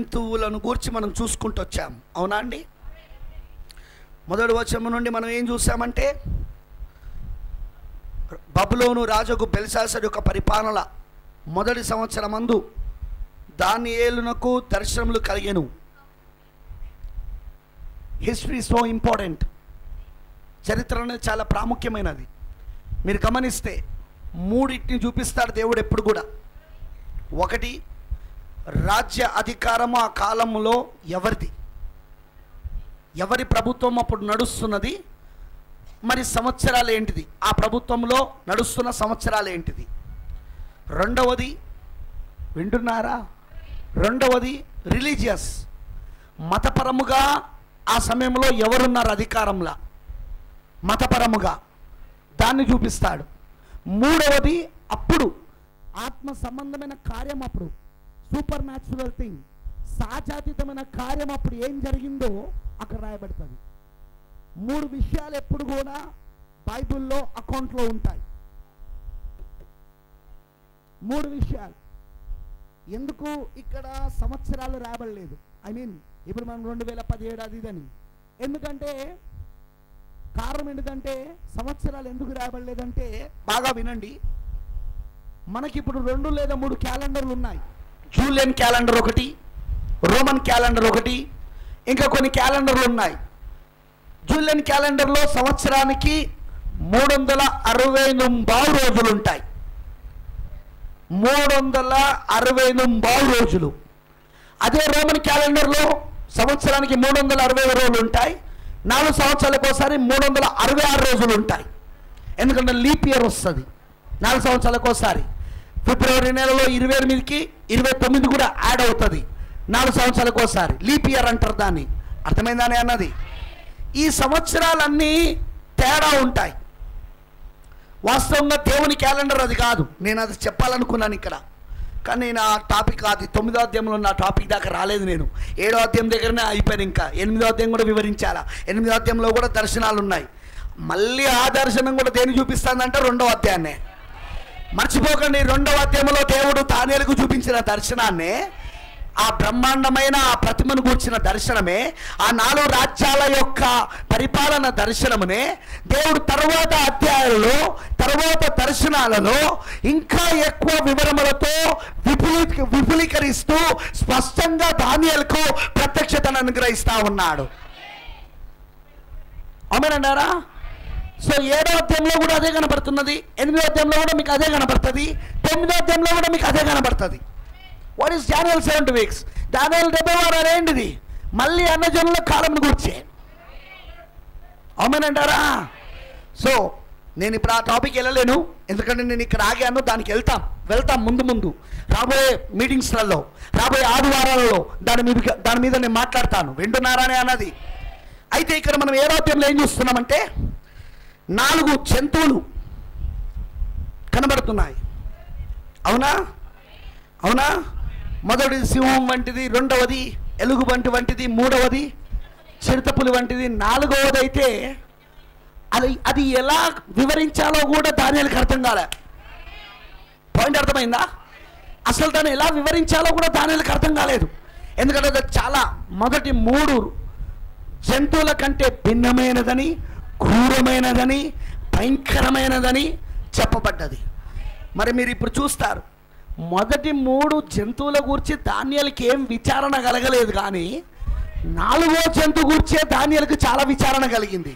జంతువులను గూర్చి మనం చూసుకుంటూ వచ్చాం, అవునా అండి? మొదటి వచనం నుండి మనం ఏం చూసామంటే, బబులోను రాజుకు బెల్షాసరు యొక్క పరిపాలన మొదటి సంవత్సరమందు దానియేలునకు దర్శనములు కలిగెను. History so important. చరిత్ర అనేది చాలా ప్రాముఖ్యమైనది. మీరు గమనిస్తే మూడింటిని చూపిస్తాడు దేవుడు ఎప్పుడు కూడా. ఒకటి, రాజ్య అధికారము ఆ కాలంలో ఎవరిది, ఎవరి ప్రభుత్వం అప్పుడు నడుస్తున్నది, మరి సంవత్సరాలు ఏంటిది, ఆ ప్రభుత్వంలో నడుస్తున్న సంవత్సరాలు ఏంటిది. రెండవది, వింటున్నారా? రెండవది రిలీజియస్, మతపరముగా ఆ సమయంలో ఎవరున్నారు అధికారంలో, మతపరముగా దాన్ని చూపిస్తాడు. మూడవది అప్పుడు ఆత్మ సంబంధమైన కార్యం, అప్పుడు సూపర్ న్యాచురల్ థింగ్, సాజాతీతమైన కార్యం అప్పుడు ఏం జరిగిందో అక్కడ రాయబడుతుంది. మూడు విషయాలు ఎప్పుడు కూడా బైబిల్లో అకౌంట్లో ఉంటాయి. మూడు విషయాలు. ఎందుకు ఇక్కడ సంవత్సరాలు రాయబడలేదు? ఇప్పుడు మనం 2017 అది ఇదని. ఎందుకంటే కారణం ఏంటంటే సంవత్సరాలు ఎందుకు రాయబడలేదంటే, బాగా వినండి, మనకి ఇప్పుడు 2 లేదా 3 క్యాలెండర్లు ఉన్నాయి. జూలియన్ క్యాలెండర్ ఒకటి, రోమన్ క్యాలెండర్ ఒకటి, ఇంకా కొన్ని క్యాలెండర్లు ఉన్నాయి. జూలియన్ క్యాలెండర్లో సంవత్సరానికి 369 రోజులు ఉంటాయి. 369 రోజులు. అదే రోమన్ క్యాలెండర్లో సంవత్సరానికి 360 రోజులు ఉంటాయి. 4 సంవత్సరాలకు ఒకసారి 366 రోజులు ఉంటాయి. ఎందుకంటే లీప్ ఇయర్ వస్తుంది 4 సంవత్సరాలకు ఒకసారి. ఫిబ్రవరి నెలలో 28కి 29 కూడా యాడ్ అవుతుంది 4 సంవత్సరాలకు ఒకసారి. లీప్ ఇయర్ అంటారు దాన్ని. అర్థమైందని అన్నది. ఈ సంవత్సరాలన్నీ తేడా ఉంటాయి. వాస్తవంగా దేవుని క్యాలెండర్ అది కాదు. నేను అది చెప్పాలనుకున్నాను ఇక్కడ, కానీ నేను ఆ టాపిక్ అది 9వ అధ్యాయంలో నా టాపిక్ దాకా రాలేదు. నేను 7వ అధ్యాయం దగ్గరనే అయిపోయాను. ఇంకా 8వ అధ్యాయం కూడా వివరించాలా. 8వ అధ్యాయంలో కూడా దర్శనాలు ఉన్నాయి. మళ్ళీ ఆ దర్శనం కూడా దేని చూపిస్తుందంటే 2వ అధ్యాయాన్నే. మర్చిపోకండి, 2వ అధ్యాయంలో దేవుడు దానియేలుకు చూపించిన దర్శనాన్నే, ఆ బ్రహ్మాండమైన ఆ ప్రతిమను కూర్చిన దర్శనమే, ఆ 4 రాజ్యాల యొక్క పరిపాలన దర్శనమునే దేవుడు తర్వాత అధ్యాయాలలో, తర్వాత దర్శనాలలో ఇంకా ఎక్కువ వివరములతో విపులీకరిస్తూ స్పష్టంగా దానియేలుకు ప్రత్యక్షతను అనుగ్రహిస్తూ ఉన్నాడు. అవునంటారా? సో 7వ అధ్యాయంలో కూడా అదే కనబడుతున్నది, 8వ అధ్యాయంలో కూడా మీకు అదే కనబడుతుంది, 9వ అధ్యాయంలో కూడా మీకు అదే కనబడుతుంది. What is Daniel 70 weeks? దానియేలు 70 వారాలు ఏంటిది? మళ్ళీ అన్నజనుల కాలంను కూర్చే. అవునంటారా? సో నేను ఇప్పుడు ఆ టాపిక్ వెళ్ళలేను, ఎందుకంటే నేను ఇక్కడ ఆగాను. దానికి వెళ్తాం ముందు రాబోయే మీటింగ్స్లలో, రాబోయే ఆదివారాలలో దాని మీద నేను మాట్లాడతాను. వింటున్నారానే అన్నది. అయితే ఇక్కడ మనం 7వ అధ్యాయంలో ఏం చూస్తున్నామంటే, 4 జంతువులు కనబడుతున్నాయి. అవునా? మొదటిది సింహం వంటిది, రెండవది ఎలుగుబంటి వంటిది, మూడవది చిరుతపులి వంటిది, 4వది అయితే అది ఎలా వివరించాలో కూడా దానియేలుకు అర్థం కాలే. పాయింట్ అర్థమైందా? అసలు దాన్ని ఎలా వివరించాలో కూడా దానియేలుకు అర్థం కాలేదు. ఎందుకంటే అది చాలా మొదటి 3 జంతువుల కంటే భిన్నమైనదని, క్రూరమైనదని, భయంకరమైనదని చెప్పబడ్డది. మరి మీరు ఇప్పుడు చూస్తారు, మొదటి 3 జంతువుల గురించి దానియేలుకి ఏం విచారణ కలగలేదు, కానీ 4వ జంతువు గురించే దానియేలుకు చాలా విచారణ కలిగింది.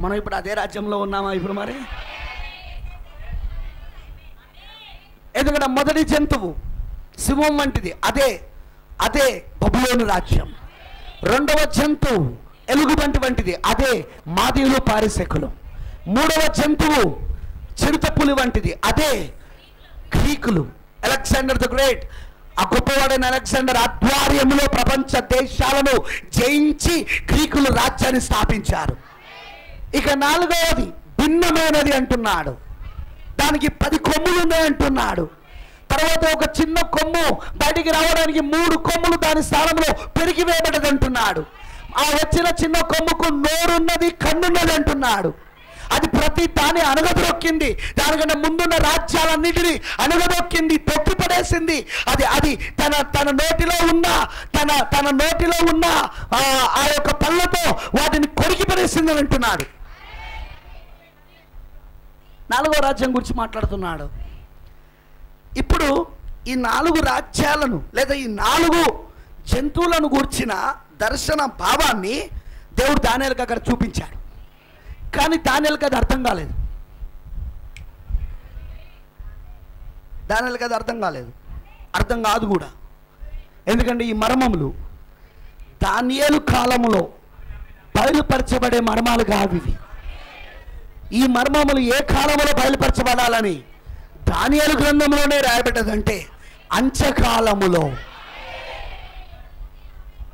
మనం ఇప్పుడు అదే రాజ్యంలో ఉన్నామా ఇప్పుడు? మరి ఎందుకంటే మొదటి జంతువు సింహం వంటిది, అదే బబులోను రాజ్యం. రెండవ జంతువు ఎలుగుబంటి వంటిది, అదే మాదీయులు పారిసెకులు. 3వ జంతువు చిరుతపులి వంటిది, అదే గ్రీకులు. అలెగ్జాండర్ ద గ్రేట్, ఆ గొప్పవాడైన అలెగ్జాండర్ ఆధ్వర్యంలో ప్రపంచ దేశాలను జయించి గ్రీకులు రాజ్యాన్ని స్థాపించారు. ఇక 4వది భిన్నమైనది అంటున్నాడు. దానికి 10 కొమ్ములు ఉన్నాయి అంటున్నాడు. తర్వాత ఒక చిన్న కొమ్ము బయటికి రావడానికి 3 కొమ్ములు దాని స్థానంలో పెరిగి వేయబడ్డది అంటున్నాడు. ఆ వచ్చిన చిన్న కొమ్ముకు నోరున్నది, కన్నున్నది అంటున్నాడు. అది ప్రతి దాన్ని అణగదొక్కింది. దానికన్నా ముందున్న రాజ్యాలన్నిటినీ అణగదొక్కింది, తొక్కిపడేసింది. అది తన నోటిలో ఉన్న ఆ యొక్క పళ్ళతో వాటిని కొరికి పడేసిందని అంటున్నాడు. 4వ రాజ్యం గురించి మాట్లాడుతున్నాడు. ఇప్పుడు ఈ 4 రాజ్యాలను లేదా ఈ 4 జంతువులను గూర్చిన దర్శన భావాన్ని దేవుడు దానియేలుకి అక్కడ చూపించాడు. కానీ దానియేలుకి అది అర్థం కాలేదు. దానియేలుకి అది అర్థం కాదు కూడా. ఎందుకంటే ఈ మర్మములు దానియేలు కాలంలో బయలుపరచబడే మర్మాలు కావు ఇవి. ఈ మర్మములు ఏ కాలంలో బయలుపరచబడాలని దానియేలు గ్రంథంలోనే రాయబడ్డదంటే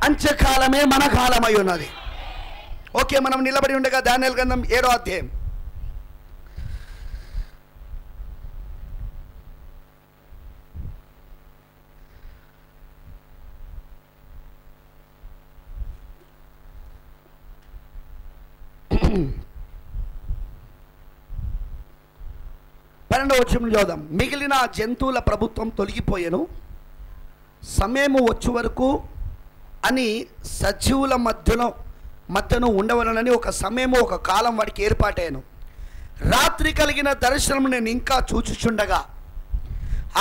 అంత్యకాలమే మన కాలమై ఉన్నది. ఓకే, మనం నిలబడి ఉండగా దానియేలు గ్రంథం 7వ అధ్యాయం. పన్నెండవ వచనం చదువుదాం. మిగిలిన జంతువుల ప్రభుత్వం తొలగిపోయెను, సమయము వచ్చే వరకు అని సజీవుల మధ్యను ఉండవలనని ఒక సమయము, ఒక కాలం వాడికి ఏర్పాటయ్యాను. రాత్రి కలిగిన దర్శనం నేను ఇంకా చూచుచుండగా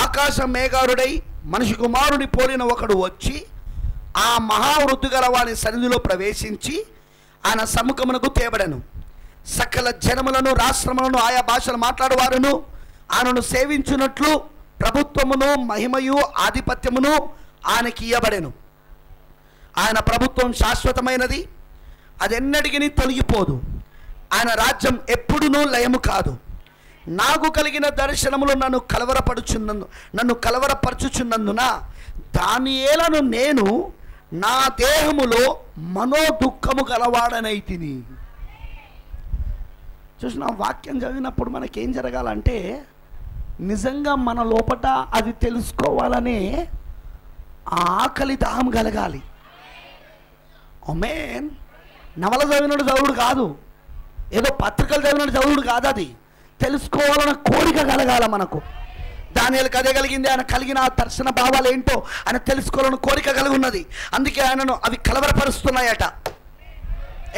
ఆకాశ మేఘారుడై మనిషి కుమారుని పోలిన ఒకడు వచ్చి ఆ మహావృద్ధి గల వాని సన్నిధిలో ప్రవేశించి ఆయన సముఖమునకు తేబడెను. సకల జనములను, రాష్ట్రములను, ఆయా భాషలు మాట్లాడువారును ఆయనను సేవించున్నట్లు ప్రభుత్వమును, మహిమయు, ఆధిపత్యమును ఆయనకి ఇయ్యబడెను. ఆయన ప్రభుత్వం శాశ్వతమైనది, అది ఎన్నటికీ తొలగిపోదు. ఆయన రాజ్యం ఎప్పుడునూ లయము కాదు. నాకు కలిగిన దర్శనములు నన్ను కలవరపరచుచున్నందున దానియేలును నేను నా దేహములో మనోదుఃఖము గలవాడనైతిని. చూసిన వాక్యం చదివినప్పుడు మనకేం జరగాలంటే నిజంగా మన లోపట అది తెలుసుకోవాలనే ఆకలి దాహం కలగాలి. ఆమేన్. నవల చదివినట్టు చదువుడు కాదు, ఏదో పత్రికలు చదివినట్టు చదువుడు కాదు, అది తెలుసుకోవాలన్న కోరిక కలగాల మనకు. దానియేలుకి అదే కలిగింది. ఆయన కలిగిన ఆ దర్శన భావాలు ఏంటో ఆయన తెలుసుకోవాలని కోరిక కలిగి ఉన్నది. అందుకే ఆయనను అవి కలవరపరుస్తున్నాయట.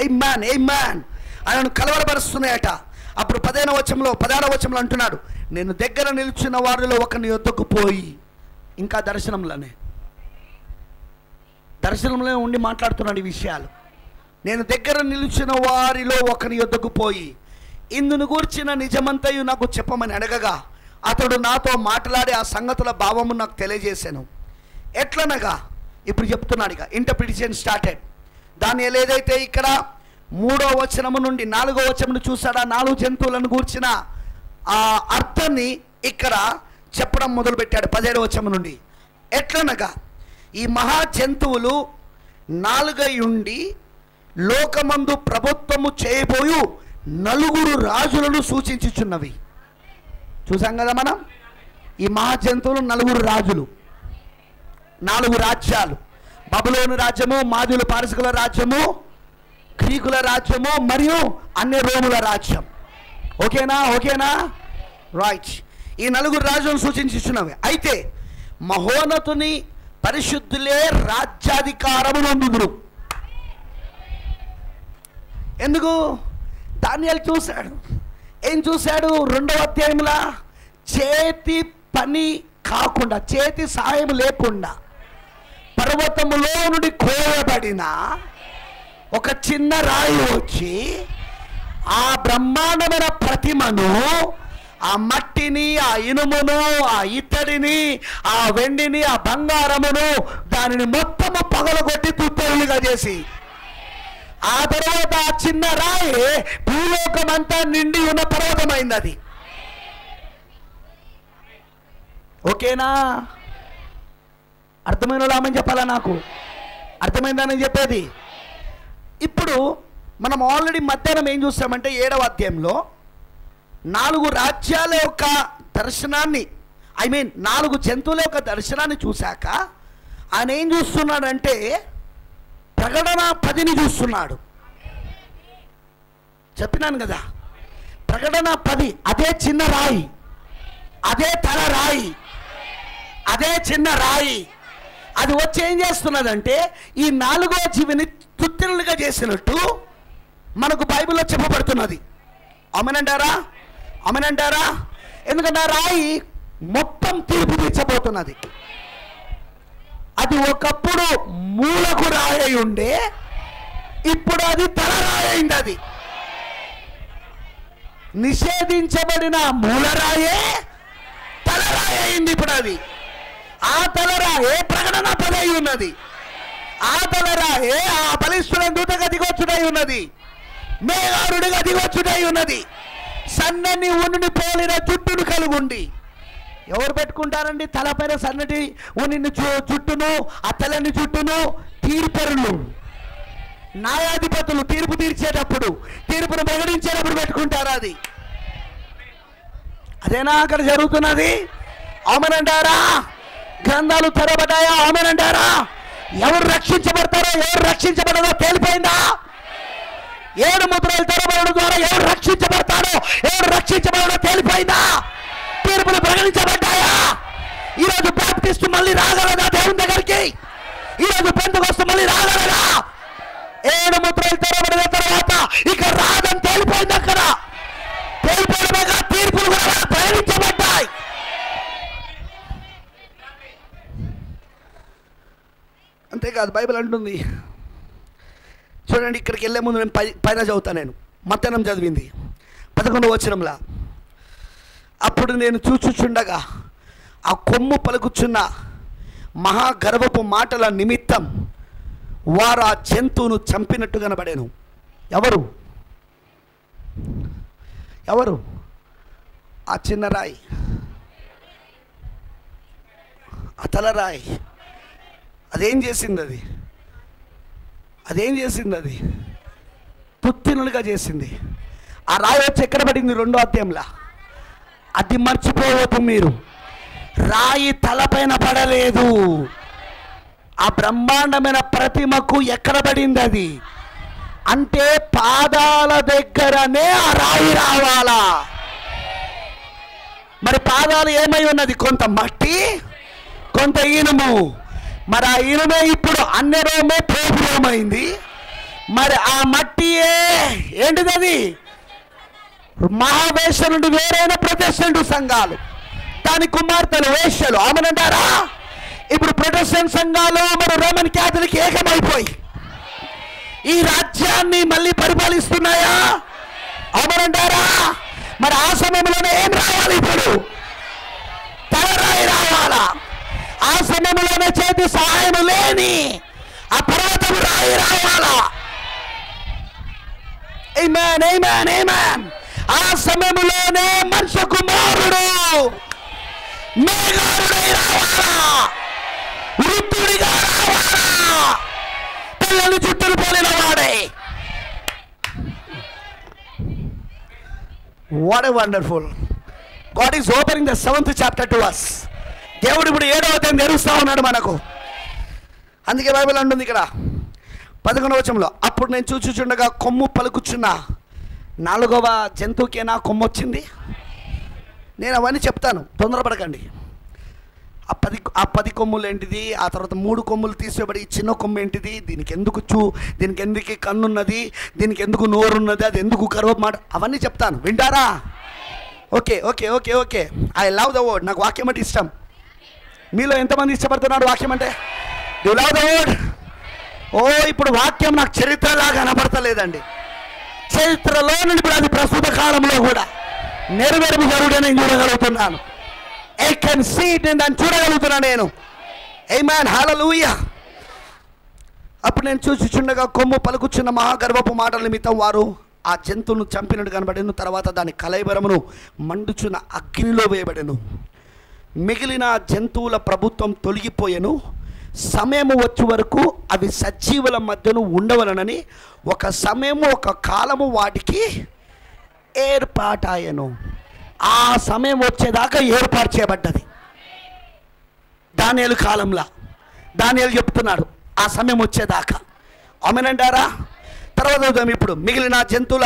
ఆమేన్. ఆయనను కలవరపరుస్తున్నాయట. అప్పుడు 16వ వచనంలో అంటున్నాడు, నేను దగ్గర నిలిచిన వారిలో ఒకని యొద్దకు పోయి, ఇంకా దర్శనంలోనే ఉండి మాట్లాడుతున్నాడు ఈ విషయాలు. నేను దగ్గర నిలిచిన వారిలో ఒకని యొద్దకు పోయి ఇందును గూర్చిన నిజమంతయు నాకు చెప్పమని అడగగా అతడు నాతో మాట్లాడి ఆ సంగతుల భావము నాకు తెలియజేశాను. ఎట్లనగా ఇప్పుడు చెప్తున్నాడు. ఇక ఇంటర్ప్రిటేషన్ స్టార్టెడ్. దానియేలు ఏదైతే ఇక్కడ 3వ వచనము నుండి 4వ వచనం చూసాడు, ఆ 4 జంతువులను గూర్చిన ఆ అర్థాన్ని ఇక్కడ చెప్పడం మొదలుపెట్టాడు 17వ వచనం నుండి. ఎట్లనగా ఈ మహా జంతువులు 4 ఉండి లోకమందు ప్రభుత్వము చేయబోయు 4 రాజులను సూచించుచున్నవి. చూసాం కదా మనం. ఈ మహా జంతువులు 4 రాజులు, 4 రాజ్యాలు. బబులోను రాజ్యము, మాదీయుల పారసీకుల రాజ్యము, గ్రీకుల రాజ్యము మరియు అన్ని రోముల రాజ్యం. ఓకేనా రైట్. ఈ 4 రాజులను సూచించుచున్నవి. అయితే మహోన్నతుని పరిశుద్ధులే రాజ్యాధికారము నొందుదురు. ఎందుకు? దానియేలు చూశాడు. ఏం చూశాడు? 2వ అధ్యాయంలో చేతి పని కాకుండా, చేతి సహాయం లేకుండా పర్వతములో నుండి కోయబడిన ఒక చిన్న రాయి వచ్చి ఆ బ్రహ్మాండమైన ప్రతిమను, ఆ మట్టిని, ఆ ఇనుమును, ఆ ఇత్తడిని, ఆ వెండిని, ఆ బంగారమును, దానిని మొత్తము పగలగొట్టి తుత్తరులుగా చేసి, ఆ తర్వాత ఆ చిన్న రాయి భూలోకమంతా నిండి ఉన్న పర్వతమైంది. అది ఓకేనా? అర్థమైన రామని చెప్పాలా? నాకు అర్థమైందని చెప్పేది. ఇప్పుడు మనం ఆల్రెడీ మధ్యాహ్నం ఏం చూస్తామంటే 7వ అధ్యాయంలో 4 రాజ్యాల యొక్క దర్శనాన్ని, 4 జంతువుల యొక్క దర్శనాన్ని చూశాక ఆయన ఏం చూస్తున్నాడంటే ప్రకటన 10ని చూస్తున్నాడు. చెప్పినాను కదా, ప్రకటన 10 అదే చిన్న రాయి, అదే తల రాయి, అదే చిన్న రాయి అది వచ్చి ఏం చేస్తున్నదంటే ఈ 4వ జీవిని తుత్తినులుగా చేసినట్టు మనకు బైబిల్లో చెప్పబడుతున్నది. అమనంటారా? అమనంటారా? ఎందుకంటే ఆ రాయి మొత్తం తీర్పు తీర్చబోతున్నది. అది ఒకప్పుడు మూలకు రాయి ఉండే, ఇప్పుడు అది తల రాయి అయింది. అది నిషేధించబడిన మూలరాయే తలరాయి అయింది. ఇప్పుడు అది ఆ తలరాయే ప్రకటన 10 ఉన్నది. ఆ తలరాయే ఆ బలిష్ఠుడైన దూతగా దిగొచ్చుడై ఉన్నది, మేఘారుడిగా దిగొచ్చుడై ఉన్నది. సన్నని ఉన్ని పోలిన జుట్టును కలుగుండి. ఎవరు పెట్టుకుంటారండి తలపైన సన్నటి ఉన్ని జుట్టును? ఆ తెల్లని జుట్టును తీర్పరులు, న్యాయాధిపతులు తీర్పు తీర్చేటప్పుడు, తీర్పును ప్రకటించేటప్పుడు పెట్టుకుంటారు. అది అదేనా అక్కడ జరుగుతున్నది? ఆమేనంటారా? గ్రంథాలు తెరబడ్డాయా? ఆమేనంటారా? ఎవరు రక్షించబడతారో ఎవరు రక్షించబడదో తేలిపోయిందా? 7 ముద్రలు తెరబడడం ద్వారా ఎవరు రక్షించబడతారో ఎవరు రక్షించబడదో తేలిపోయిందా? తీర్పులు ప్రకటించబడ్డాయా? ఈరోజు బాప్టిస్ట్ మళ్ళీ రాగలదా దేవుని దగ్గరికి? ఈరోజు పెంతెకొస్తు మళ్ళీ రాగలదా? 7 ముద్రలు తెరబడిన తర్వాత ఇక రాదని తేలిపోయింది. అక్కడ తేలిపోయిన తీర్పులు కూడా ప్రకటించబడ్డాయి. అంతేకాదు బైబిల్ అంటుంది చూడండి, ఇక్కడికి వెళ్ళే ముందు నేను పైన చదువుతాను. నేను మత్తనం చదివింది 11వ వచనంలా, అప్పుడు నేను చూచుచుండగా ఆ కొమ్ము పలుకుచున్న మహాగర్వపు మాటల నిమిత్తం వారు ఆ జంతువును చంపినట్టు కనబడాను. ఎవరు? ఎవరు? ఆ చిన్న రాయి, ఆ తలరాయి. అదేం చేసింది? అదేం చేసింది? అది తుత్తినులుగా చేసింది. ఆ రాయి వచ్చి ఎక్కడ పడింది? 2వ అధ్యాయంలో. అది మర్చిపోవద్దు మీరు. రాయి తలపైన పడలేదు, ఆ బ్రహ్మాండమైన ప్రతిమకు ఎక్కడ పడింది? అది అంటే పాదాల దగ్గరనే ఆ రాయి రావాలా? మరి పాదాలు ఏమై ఉన్నది? కొంత మట్టి, కొంత ఇనుము. మరి ఆ ఇనుమే ఇప్పుడు అన్యరోమే పోపురోమైంది. మరి ఆ మట్టియే ఏంటిది? అది మహావేశ్య నుండి వేరైన ప్రొటెస్టెంట్ సంఘాలు, దాని కుమార్తెలు వేశ్యలు. ఆమెనంటారా? ఇప్పుడు ప్రొటెస్టెంట్ సంఘాలు మరి రోమన్ క్యాథలిక్ ఏకమైపోయి ఈ రాజ్యాన్ని మళ్ళీ పరిపాలిస్తున్నాయా? ఆమెనంటారా? మరి ఆ సమయంలోనే ఏం రావాలి? ఇప్పుడు తలరాయి రావాలా? ఆ సమయంలోనే చేతి సహాయం లేని ఆ పర్వతం రాయి రావాలా? ఆమేన్, ఆమేన్, ఆమేన్. ఆ సమయంలోనే మనుష్య కుమారుడు మేఘారుడై రావాలా? వృద్ధుడిగా రావాలా? పిల్లలు చుట్టూ పోలిన వాడే. What a wonderful. God is opening the 7th chapter to us. దేవుడు ఇప్పుడు 7వ అధ్యాయం తెరుస్తా ఉన్నాడు మనకు. అందుకే బైబిల్ అంటుంది ఇక్కడ 11వ వచనంలో, అప్పుడు నేను చూచుచుండగా కొమ్ము పలుకుచున్న 4వ జంతువుకేనా కొమ్ము వచ్చింది? నేను అవన్నీ చెప్తాను, తొందరపడకండి. ఆ 10 కొమ్ములు ఏంటిది? ఆ తర్వాత 3 కొమ్ములు తీసేబడి చిన్న కొమ్ము ఏంటిది? దీనికి ఎందుకు కన్నున్నది? దీనికి ఎందుకు నోరున్నది? అది ఎందుకు కరువు మాట? అవన్నీ చెప్తాను, వింటారా? Okay okay okay okay. I love the word. నాకు వాక్యం అంటే ఇష్టం. మీలో ఎంతమంది ఇష్టపడుతున్నారు వాక్యం అంటే? You love the word? ఓ, ఇప్పుడు వాక్యం నాకు చరిత్రలాగా కనపడతలేదండి. చరిత్రలో నుండి ఇప్పుడు అది ప్రస్తుత కాలంలో కూడా నెరవేర్పు జరుగుడే నేను చూడగలుగుతున్నాను. I can see it. నేను దాన్ని చూడగలుగుతున్నాను నేను. ఆమేన్, హల్లెలూయా. అప్పుడు నేను చూచుచుండగా కొమ్ము పలుకుచున్న మహాగర్వపు మాటల నిమిత్తం వారు ఆ జంతువును చంపినట్టు కనబడెను. తర్వాత దాని కళేబరమును మండుచున్న అగ్నిలో వేయబడెను. మిగిలిన జంతువుల ప్రభుత్వం తొలగిపోయెను. సమయము వచ్చే వరకు అవి సజీవుల మధ్యను ఉండవలనని ఒక సమయము, ఒక కాలము వాటికి ఏర్పాటాయను. ఆ సమయం వచ్చేదాకా ఏర్పాటు చేయబడ్డది. దానియేలు కాలంలో దానియేలు చెప్తున్నాడు ఆ సమయం వచ్చేదాకా. ఆమేనంటారా? తర్వాత ఇప్పుడు మిగిలిన జంతువుల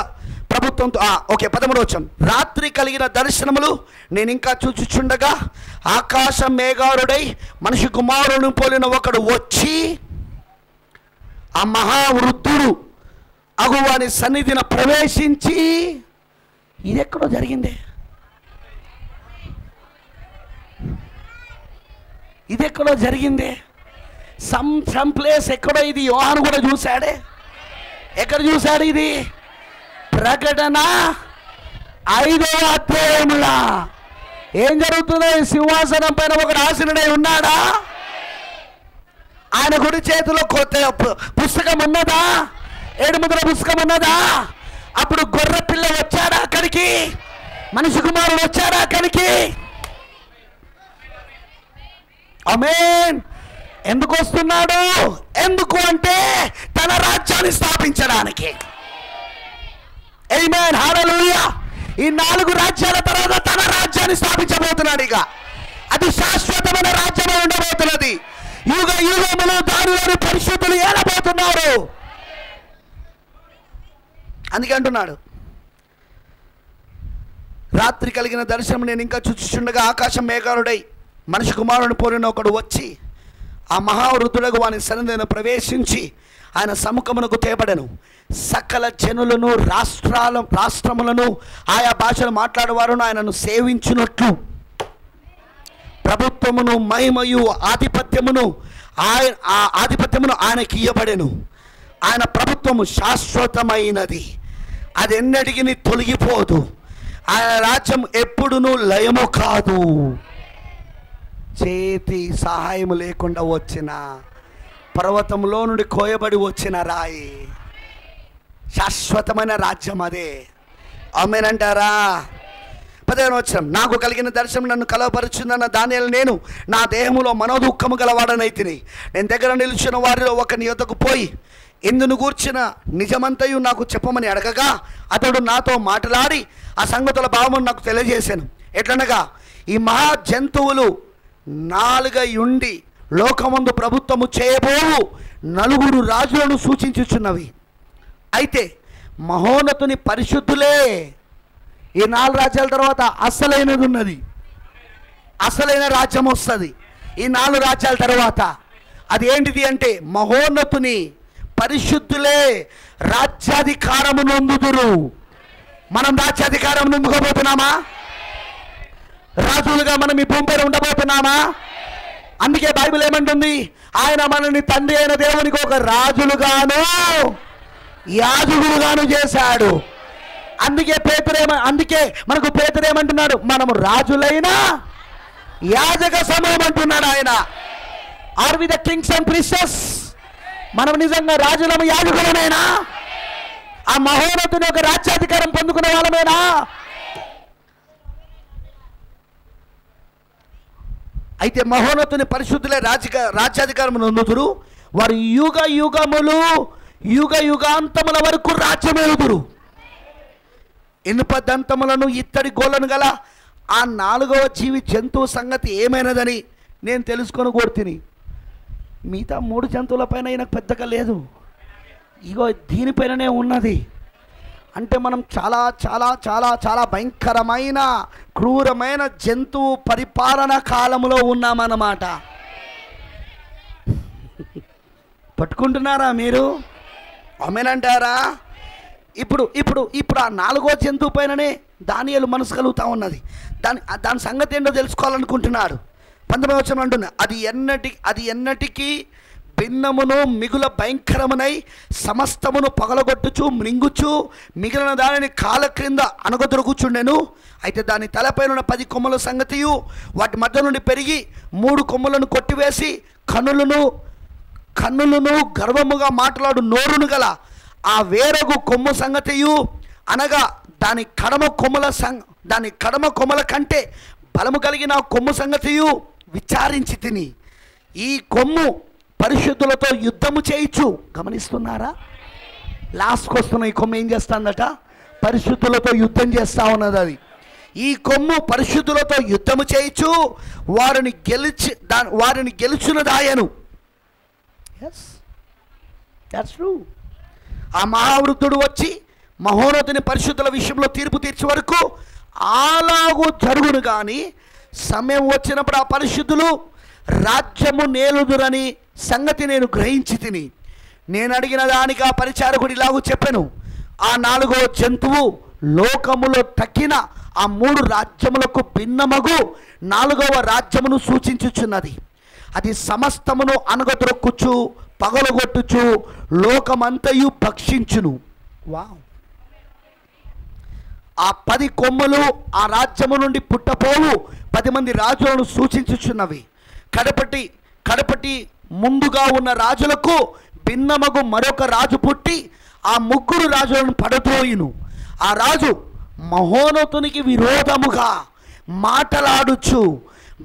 ప్రభుత్వంతో ఓకే 13వ వచనం. రాత్రి కలిగిన దర్శనములు నేను ఇంకా చూచుచుండగా ఆకాశం మేఘారుడై మనిషి కుమారుని పోలిన ఒకడు వచ్చి ఆ మహావృద్ధుడు అగువాని సన్నిధిన ప్రవేశించి, ఇది ఎక్కడో జరిగిందే, ఇది ఎక్కడో జరిగిందే, సమ్ ప్లేస్ ఎక్కడో. ఇది యోహాను కూడా చూశాడే. ఎక్కడ చూశాడు ఇది? ప్రకటన 5వ అధ్యాయములా. ఏం జరుగుతుంది? సింహాసనం పైన ఒకడు ఆసీనుడై ఉన్నాడా? ఆయన కుడి చేతిలో పుస్తకం ఉన్నదా? 7 ముద్రల పుస్తకం ఉన్నదా? అప్పుడు గొర్రె పిల్ల వచ్చాడా అక్కడికి? మనిషి కుమారుడు వచ్చాడా అక్కడికి? ఆమేన్. ఎందుకు వస్తున్నాడు? ఎందుకు అంటే తన రాజ్యాన్ని స్థాపించడానికి. ఆమేన్, హల్లెలూయా. ఈ 4 రాజ్యాల తర్వాత తన రాజ్యాన్ని స్థాపించబోతున్నాడు. ఇక అది శాశ్వతమైన రాజ్యమే ఉండబోతున్నది. యుగ యుగములు దానిలోని పరిశుద్ధులు ఏలబోతున్నారు. అందుకే అంటున్నాడు, రాత్రి కలిగిన దర్శనం నేను ఇంకా చూచుచుండగా ఆకాశం మేఘారుడై మనిషి కుమారుని పోలిన ఒకడు వచ్చి ఆ మహావృద్ధుడగు వాని సన్నిధిని ప్రవేశించి ఆయన సముఖమునకు తేబడెను. సకల జనులను రాష్ట్రములను ఆయా భాషలు మాట్లాడేవారును ఆయనను సేవించినట్లు ప్రభుత్వమును మహిమయు ఆధిపత్యమును ఆయనకి ఇయ్యబడెను. ఆయన ప్రభుత్వము శాశ్వతమైనది, అది ఎన్నటికి తొలగిపోదు. ఆయన రాజ్యం ఎప్పుడునూ లయము కాదు. చేతి సహాయము లేకుండా వచ్చిన పర్వతంలో నుండి కోయబడి వచ్చిన రాయి, శాశ్వతమైన రాజ్యం అదే. ఆమేనంటారా? 15వ వచనం. నాకు కలిగిన దర్శనం నన్ను కలవపరుచుందన్న దానియేలు నేను నా దేహములో మనోదుఃఖము గలవాడనైతిని. నేను దగ్గర నిలిచిన వారిలో ఒకని యొద్దకు పోయి ఇందును గూర్చిన నిజమంతయు నాకు చెప్పమని అడగగా అతడు నాతో మాట్లాడి ఆ సంగతుల భావమును నాకు తెలియజేశాను. ఎట్లనగా ఈ మహా జంతువులు 4 ఉండి లోకమందు ప్రభుత్వము చేయబోవు 4 రాజులను సూచించుచున్నవి. అయితే మహోన్నతుని పరిశుద్ధులే. ఈ 4 రాజ్యాల తర్వాత అసలైనది ఉన్నది, అసలైన రాజ్యం వస్తుంది. ఈ 4 రాజ్యాల తర్వాత అది ఏంటిది అంటే మహోన్నతుని పరిశుద్ధులే రాజ్యాధికారము నొందుదురు. మనం రాజ్యాధికారం నొందుకోబోతున్నామా? రాజులుగా మనం ఈ భూమిపై ఉండబోతున్నామా? అందుకే బైబిల్ ఏమంటుంది? ఆయన మనని తండ్రి అయిన దేవునికి ఒక రాజులుగాను యాజకులుగాను చేశాడు. అందుకే మనకు పేతురు ఏమంటున్నాడు? మనము రాజులైన యాజక సమూహం అంటున్నాడు ఆయన. Are we the kings and princes? మనం నిజంగా రాజులము యాజకులమేనా? ఆ మహోన్నతుని ఒక రాజ్యాధికారం పొందుకునే వాళ్ళమేనా? అయితే మహోన్నతుని పరిశుద్ధులే రాజ్యాధికారం నొందుదురు. వారు యుగ యుగాంతముల వరకు రాజ్యమేలుదురు. ఇనుప దంతములను ఇత్తడి గోళ్ళను గల ఆ 4వ జీవి జంతువు సంగతి ఏమైనదని నేను తెలుసుకొని కోరుతిని. మిగతా 3 జంతువులపైన ఈయనకు పెద్దగా లేదు, ఇగో దీనిపైననే ఉన్నది. అంటే మనం చాలా చాలా చాలా చాలా భయంకరమైన క్రూరమైన జంతువు పరిపాలన కాలంలో ఉన్నామన్నమాట. పట్టుకుంటున్నారా మీరు? ఆమేనంటారా? ఇప్పుడు ఇప్పుడు ఇప్పుడు ఆ 4వ జంతువు పైననే దానియేలు మనసు కలుగుతూ ఉన్నది. దాని సంగతి ఏంటో తెలుసుకోవాలనుకుంటున్నాడు. 19వ వచనం అంటుంది, అది ఎన్నటికీ భిన్నమును మిగుల భయంకరమునై సమస్తమును పగలగొట్టుచు మృంగుచు మిగిలిన దానిని కాళ్ళ క్రింద అనగదొరుగుచుండెను. అయితే దాని తలపైన 10 కొమ్మల సంగతియు వాటి మధ్య నుండి పెరిగి 3 కొమ్మలను కొట్టివేసి కన్నులను గర్వముగా మాట్లాడు నోరును గల ఆ వేరొక కొమ్ము సంగతియు అనగా దాని కడమ కొమ్మల కంటే బలము కలిగిన కొమ్ము సంగతియు విచారించి తిని ఈ కొమ్ము పరిశుద్ధులతో యుద్ధము చేయించు. గమనిస్తున్నారా? లాస్ట్కి వస్తున్న ఈ కొమ్ము ఏం చేస్తుందట? పరిశుద్ధులతో యుద్ధం చేస్తూ ఉన్నది. అది ఈ కొమ్ము పరిశుద్ధులతో యుద్ధము చేయించు వారిని గెలుచున్నదాయను. Yes, that's true. ఆ మహావృద్ధుడు వచ్చి మహోన్నతుని పరిశుద్ధుల విషయంలో తీర్పు తీర్చే వరకు అలాగూ జరుగును. కానీ సమయం వచ్చినప్పుడు ఆ పరిశుద్ధులు రాజ్యము నేలుదురని సంగతి నేను గ్రహించి తిని, నేను అడిగిన దానికి ఆ పరిచారకుడు ఇలాగూ చెప్పెను, ఆ 4వ జంతువు లోకములో తక్కిన ఆ 3 రాజ్యములకు భిన్నమగు 4వ రాజ్యమును సూచించుచున్నది. అది సమస్తమును అనగదొరక్కుచు పగలగొట్టుచు లోకమంతయు భక్షించును. వావ్! ఆ 10 కొమ్ములు ఆ రాజ్యము నుండి పుట్టపోవు 10 మంది రాజులను సూచించుచున్నవి. కడపటి ముందుగా ఉన్న రాజులకు భిన్నమగు మరొక రాజు పుట్టి ఆ 3 రాజులను పడద్రోయును. ఆ రాజు మహోన్నతునికి విరోధముగా మాటలాడుచు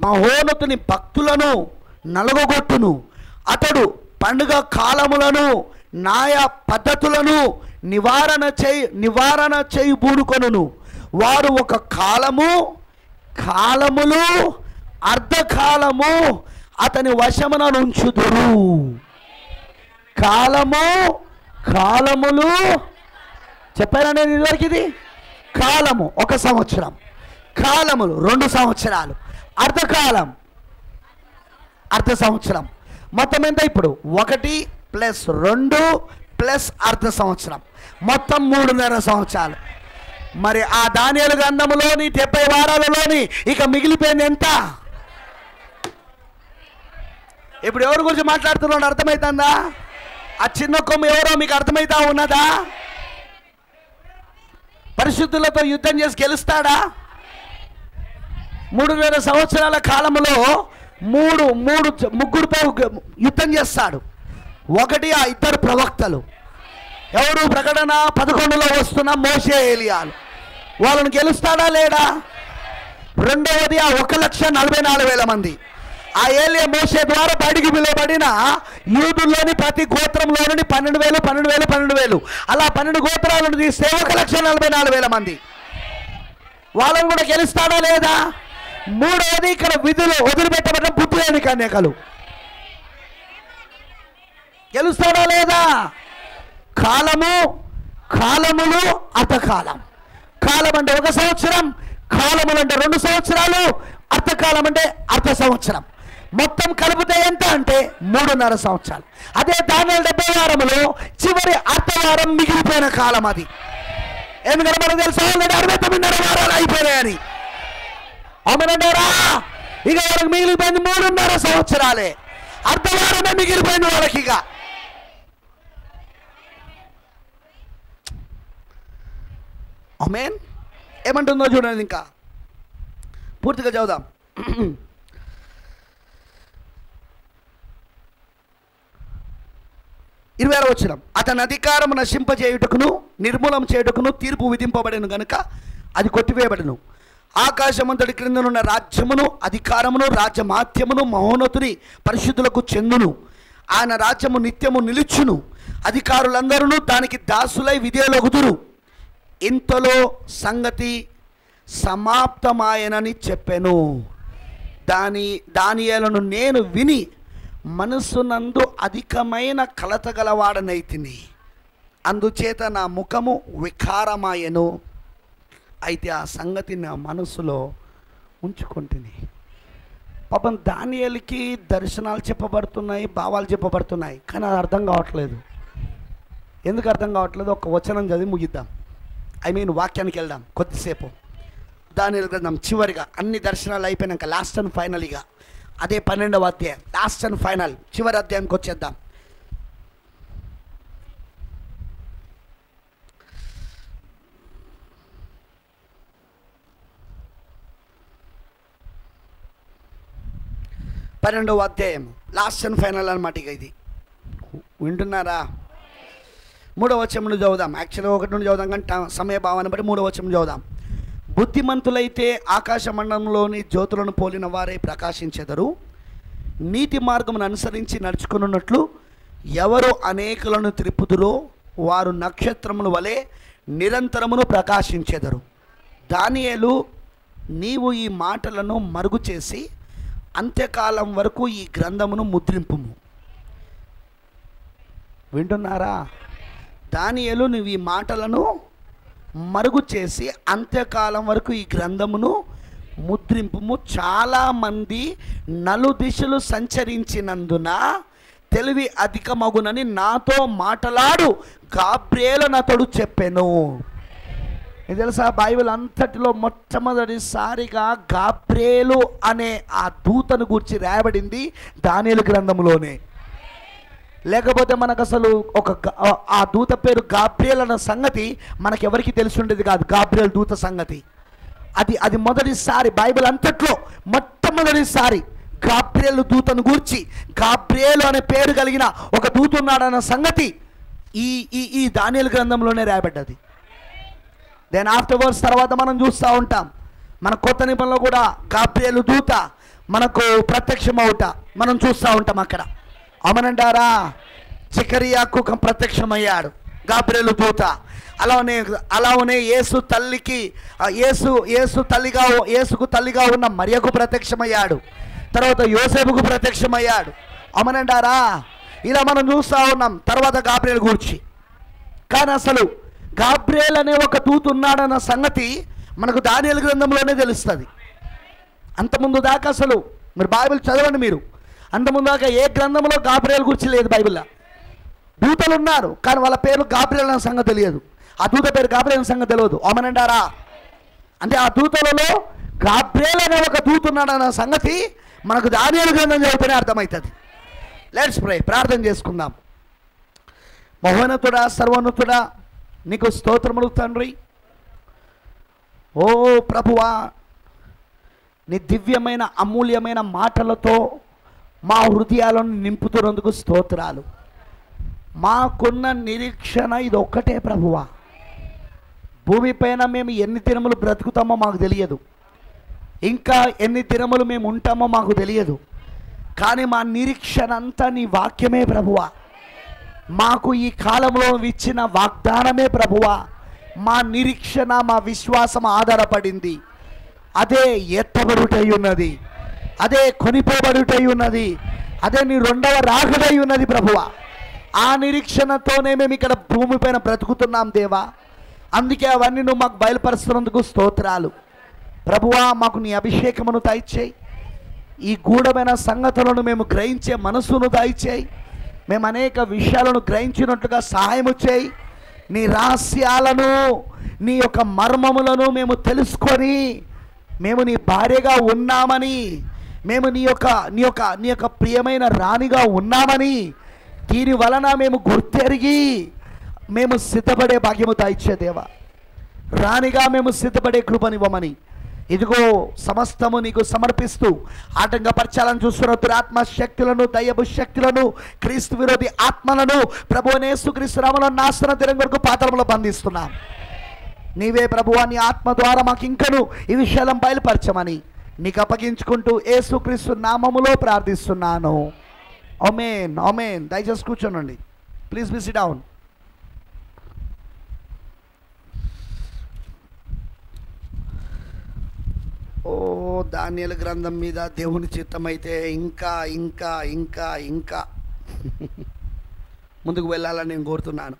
మహోన్నతుని భక్తులను నలగొట్టును. అతడు పండుగ కాలములను న్యాయ పద్ధతులను నివారణ చేయి బూడుకొనును. వారు ఒక కాలములు అర్ధకాలము అతని వశమున నుంచుదురు. కాలములు చెప్పారా నేను ఇదివరకు? ఇది కాలము 1 సంవత్సరం, కాలములు 2 సంవత్సరాలు, అర్ధ సంవత్సరం. మొత్తం ఎంత ఇప్పుడు? 1 + 2 + అర్ధ సంవత్సరం, మొత్తం 3.5 సంవత్సరాలు. మరి ఆ దానియేలు గ్రంథములోని 70 వారాలలోని ఇక మిగిలిపోయింది ఎంత? ఇప్పుడు ఎవరి గురించి మాట్లాడుతున్నాడు అర్థమవుతుందా? ఆ చిన్న కొమ్ము ఎవరో మీకు అర్థమవుతా ఉన్నదా? పరిశుద్ధులతో యుద్ధం చేసి గెలుస్తాడా? 3.5 సంవత్సరాల కాలంలో ముగ్గురుతో యుద్ధం చేస్తాడు. 1 ఆ 2 ప్రవక్తలు ఎవరు? ప్రకటన 11లో వస్తున్న మోషే, ఏలియాలు. వాళ్ళని గెలుస్తాడా లేడా? 2వది ఆ 1,44,000 మంది. ఆ ఏలియా మోషే ద్వారా బయటికి పిలువబడిన యూదుల్లోని ప్రతి గోత్రంలో నుండి 12,000 అలా 12 గోత్రాలను తీస్తే 1,44,000 మంది. వాళ్ళని కూడా గెలుస్తాడా లేదా? 3వది ఇక్కడ విధులు వదిలిపెట్టబడిన బుద్ధి లేని కన్యకలు. గెలుస్తాడా లేదా? కాలములు అర్ధకాలం. కాలం అంటే 1 సంవత్సరం, కాలములు అంటే 2 సంవత్సరాలు, అర్ధకాలం అంటే అర్ధ సంవత్సరం. మొత్తం కలిపితే ఎంత అంటే 3.5 సంవత్సరాలు. అదే దానియేలు 70 వారములో చివరి అర్ధవారం మిగిలిపోయిన కాలం అది. ఎందుకంటే మనకు తెలుసు ఆల్రెడీ 69.5 వారాలు అయిపోయాయని. అవునంటారా? ఇక వాళ్ళకి మిగిలిపోయింది 3.5 సంవత్సరాలే. అర్ధవారమే మిగిలిపోయింది వాళ్ళకి. ఇక ఆమేన్. ఏమంటుందో చూడండి, ఇంకా పూర్తిగా చదువుదాం. 20వ వచనం, అతని అధికారము నశింపజేయుటకును నిర్మూలం చేయుటకును తీర్పు విధింపబడెను గనుక అది కొట్టివేయబడెను. ఆకాశమంతటి క్రిందనున్న రాజ్యమును అధికారమును రాజ్యమాత్యమును మహోన్నతుని పరిశుద్ధులకు చెందును. ఆయన రాజ్యము నిత్యము నిలుచును. అధికారులందరూ దానికి దాసులై విధేయులగుదురు. ఇంతలో సంగతి సమాప్తమాయనని చెప్పెను. దానియేలును నేను విని మనస్సునందు అధికమైన కలత గలవాడనైతిని. అందుచేత నా ముఖము వికారమాయెను. అయితే ఆ సంగతి నా మనసులో ఉంచుకుంటుని. పాపం దానియేలుకి దర్శనాలు చెప్పబడుతున్నాయి, భావాలు చెప్పబడుతున్నాయి, కానీ అది అర్థం కావట్లేదు. ఎందుకు అర్థం కావట్లేదు? ఒక వచనం చదివి ముగిద్దాం. వాక్యానికి వెళ్దాం కొద్దిసేపు. దానియేలు గ్రంథం చివరిగా అన్ని దర్శనాలు అయిపోయినాక లాస్ట్ అండ్ ఫైనల్గా అదే 12వ అధ్యాయం లాస్ట్ అండ్ ఫైనల్ చివరి అధ్యాయానికి వచ్చేద్దాం. పన్నెండవ అధ్యాయం లాస్ట్ అండ్ ఫైనల్ అనమాట. ఇక ఇది వింటున్నారా? 3వ వచనం చదువుదాం. యాక్చువల్గా 1 నుండి చదువుదాం, కానీ సమయ భావాన్ని బట్టి 3వ వచనం చదువుదాం. బుద్ధిమంతులైతే ఆకాశ మండలంలోని జ్యోతులను పోలిన వారే ప్రకాశించెదరు. నీతి మార్గమును అనుసరించి నడుచుకున్నట్లు ఎవరు అనేకులను త్రిప్పుదురో వారు నక్షత్రముల వలె నిరంతరమును ప్రకాశించెదరు. దానియేలు, నీవు ఈ మాటలను మరుగు చేసి అంత్యకాలం వరకు ఈ గ్రంథమును ముద్రింపుము. వింటున్నారా? దానియేలు, నువ్వు ఈ మాటలను మరుగు చేసి అంత్యకాలం వరకు ఈ గ్రంథమును ముద్రింపుము. చాలామంది నలుదిశలు సంచరించినందున తెలివి అధికమగునని నాతో మాటలాడు గాబ్రియేలు నాతోడు చెప్పెను. ఇది తెలుసా, బైబిల్ అంతటిలో మొట్టమొదటిసారిగా గాబ్రియేలు అనే ఆ దూతను గూర్చి రాయబడింది దానియేలు గ్రంథంలోనే. లేకపోతే మనకు అసలు ఆ దూత పేరు గాబ్రియేలు అన్న సంగతి మనకెవరికి తెలిసి ఉండేది కాదు. గాబ్రియేలు దూత సంగతి అది మొదటిసారి బైబిల్ అంతట్లో మొట్టమొదటిసారి గాబ్రియేలు దూతను గూర్చి, గాబ్రియేలు అనే పేరు కలిగిన ఒక దూత ఉన్నాడన్న సంగతి ఈ దానియేలు గ్రంథంలోనే రాయబడ్డది. దెన్ ఆఫ్టర్వర్డ్స్ తర్వాత మనం చూస్తూ ఉంటాం, మన కొత్త నిబంధనలో కూడా గాబ్రియేలు దూత మనకు ప్రత్యక్షమవుట మనం చూస్తూ ఉంటాం. అక్కడ అవునంటారా, జకరియాకు ప్రత్యక్షమయ్యాడు గాబ్రియేలు దూత. అలానే యేసు తల్లిగా ఉన్న మరియకు ప్రత్యక్షమయ్యాడు. తర్వాత యోసేపుకు ప్రత్యక్షమయ్యాడు. అవునంటారా, ఇలా మనం చూస్తూ ఉన్నాం తర్వాత గాబ్రియేలు గురించి. కానీ అసలు గాబ్రియేలు అనే ఒక దూత ఉన్నాడన్న సంగతి మనకు దానియేలు గ్రంథంలోనే తెలుస్తుంది. అంతకుముందు దాకా అసలు మీరు బైబిల్ చదవండి, మీరు అంతకుముందు దాకా ఏ గ్రంథంలో గాబ్రియేలు గురించి లేదు. బైబిల్లో దూతలు ఉన్నారు కానీ వాళ్ళ పేరు గాబ్రియేలు అనే సంగతి తెలియదు. ఆ దూత పేరు గాబ్రియేలు అనే సంగతి తెలియదు. అవునంటారా, అంటే ఆ దూతలలో గాబ్రియేలు అనే ఒక దూత ఉన్నాడన్న సంగతి మనకు దానియేలు గ్రంథం చదివితేనే అర్థమవుతుంది. లెట్స్ ప్రే, ప్రార్థన చేసుకుందాం. మహోన్నతుడా, సర్వోన్నతుడా, నీకు స్తోత్రములు తండ్రి. ఓ ప్రభువా, నీ దివ్యమైన అమూల్యమైన మాటలతో మా హృదయాలను నింపుతున్నందుకు స్తోత్రాలు. మాకున్న నిరీక్షణ ఇది ఒక్కటే ప్రభువా. భూమిపైన మేము ఎన్ని దినములు బ్రతుకుతామో మాకు తెలియదు, ఇంకా ఎన్ని దినములు మేము ఉంటామో మాకు తెలియదు. కానీ మా నిరీక్షణ అంతా నీ వాక్యమే ప్రభువా. మాకు ఈ కాలంలో ఇచ్చిన వాగ్దానమే ప్రభువా. మా నిరీక్షణ, మా విశ్వాసం ఆధారపడింది అదే ఎత్తబడుటై ఉన్నది, అదే కొనిపోబడుటై ఉన్నది, అదే నీ రెండవ రాకడై ఉన్నది ప్రభువా. ఆ నిరీక్షణతోనే మేము ఇక్కడ భూమిపైన బ్రతుకుతున్నాం దేవా. అందుకే అవన్నీ నువ్వు మాకు బయలుపరుస్తున్నందుకు స్తోత్రాలు ప్రభువా. మాకు నీ అభిషేకమును దయచేయి, ఈ గూఢమైన సంగతులను మేము గ్రహించే మనసును దయచేయి, మేము అనేక విషయాలను గ్రహించినట్లుగా సహాయము చేయి. నీ రహస్యాలను, నీ యొక్క మర్మములను మేము తెలుసుకొని మేము నీ భార్యగా ఉన్నామని, మేము నీ యొక్క ప్రియమైన రాణిగా ఉన్నామని, దీని వలన మేము గుర్తెరిగి మేము సిద్ధపడే భాగ్యము దయచే దేవా. రాణిగా మేము సిద్ధపడే కృపనివ్వమని ఇదిగో సమస్తము నీకు సమర్పిస్తూ ఆటంకపరచాలని చూస్తున్న దురాత్మ శక్తులను, దయ్యపు శక్తులను, క్రీస్తు విరోధి ఆత్మలను ప్రభువైన యేసుక్రీస్తు నామములో నాశన దినం వరకు పాతాళంలో బంధిస్తున్నాం. నీవే ప్రభువా, నీ ఆత్మ ద్వారా మాకు ఇంకను ఈ విషయాలను బయలుపరచమని నీకు అప్పగించుకుంటూ యేసుక్రీస్తు నామములో ప్రార్థిస్తున్నాను. ఆమేన్, ఆమేన్. దయచేసి కూర్చోనండి, ప్లీజ్ బి సిట్ డౌన్. ఓ దానియేలు గ్రంథం మీద దేవుని చిత్తమైతే ఇంకా ఇంకా ఇంకా ఇంకా ముందుకు వెళ్ళాలని నేను కోరుతున్నాను.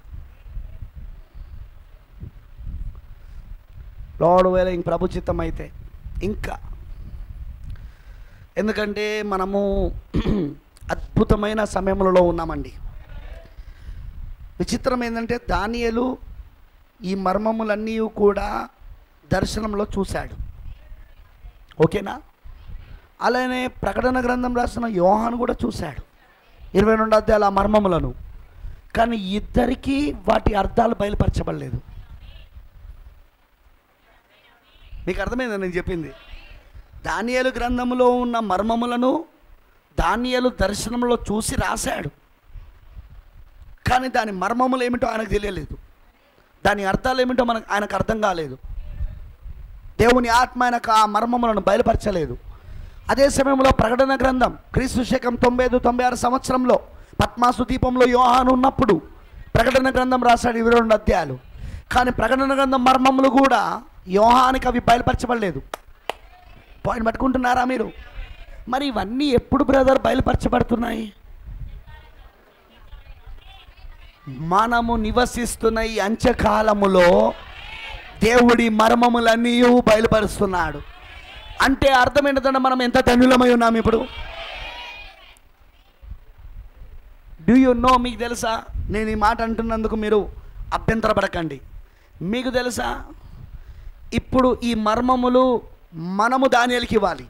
లార్డ్ విల్లింగ్, ప్రభు చిత్తం అయితే ఇంకా, ఎందుకంటే మనము అద్భుతమైన సమయంలో ఉన్నామండి. విచిత్రం ఏంటంటే దానియేలు ఈ మర్మములన్నీ కూడా దర్శనంలో చూశాడు, ఓకేనా. అలానే ప్రకటన గ్రంథం రాసిన యోహాను కూడా చూశాడు 22 అధ్యాయాల మర్మములను. కానీ ఇద్దరికీ వాటి అర్థాలు బయలుపరచబడలేదు. మీకు అర్థమైందా నేను చెప్పింది? దానియేలు గ్రంథంలో ఉన్న మర్మములను దానియేలు దర్శనంలో చూసి రాశాడు, కానీ దాని మర్మములు ఏమిటో ఆయనకు తెలియలేదు, దాని అర్థాలు ఏమిటో ఆయనకు అర్థం కాలేదు. దేవుని ఆత్మ ఆయనకు ఆ మర్మములను బయలుపరచలేదు. అదే సమయంలో ప్రకటన గ్రంథం క్రీస్తు శకం 95-96 సంవత్సరంలో పద్మాసు దీపంలో యోహాను ఉన్నప్పుడు ప్రకటన గ్రంథం రాశాడు 22 అధ్యాయాలు. కానీ ప్రకటన గ్రంథం మర్మములు కూడా యోహానికి అవి బయలుపరచబడలేదు. పాయింట్ పట్టుకుంటున్నారా మీరు? మరి ఇవన్నీ ఎప్పుడు బ్రదర్ బయలుపరచబడుతున్నాయి? మనము నివసిస్తున్న ఈ అంత్యకాలములో దేవుడి మర్మములన్నీ బయలుపరుస్తున్నాడు. అంటే అర్థం ఏంటంటే మనం ఎంత ధన్యులమై ఉన్నాం ఇప్పుడు. డూ యు నో, మీకు తెలుసా, నేను ఈ మాట అంటున్నందుకు మీరు అభ్యంతరపడకండి. మీకు తెలుసా, ఇప్పుడు ఈ మర్మములు మనము దానియేలుకి ఇవ్వాలి.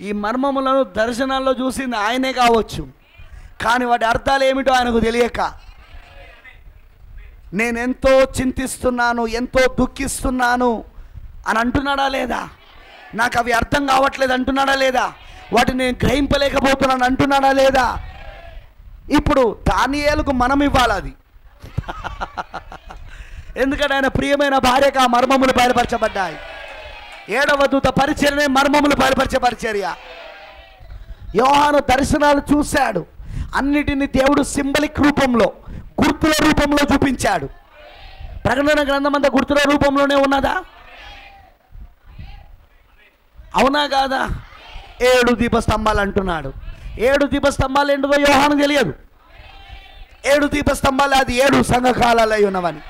ఈ మర్మములను దర్శనాల్లో చూసింది ఆయనే కావచ్చు, కానీ వాటి అర్థాలు ఏమిటో ఆయనకు తెలియక, నేనెంతో చింతిస్తున్నాను, ఎంతో దుఃఖిస్తున్నాను అని అంటున్నాడా లేదా? నాకు అవి అర్థం కావట్లేదు అంటున్నాడా లేదా? వాటిని నేను గ్రహింపలేకపోతున్నాను అంటున్నాడా లేదా? ఇప్పుడు దానియేలుకు మనం ఇవ్వాలి అది. ఎందుకంటే ఆయన ప్రియమైన భార్యకు ఆ మర్మములు బయలుపరచబడ్డాయి. 7వ దూత పరిచర్యనే మర్మములు బయలుపరిచే పరిచర్య. యోహాను దర్శనాలు చూశాడు, అన్నిటినీ దేవుడు సింబలిక్ రూపంలో, గుర్తుల రూపంలో చూపించాడు. ప్రకటన గ్రంథం అంతా గుర్తుల రూపంలోనే ఉన్నదా? అవునా కాదా? 7 దీపస్తంభాలు అంటున్నాడు. 7 దీపస్తంభాలు ఏంటో యోహాను తెలియదు. 7 దీపస్తంభాలు అది 7 సంఘకాలాలై ఉన్నవని.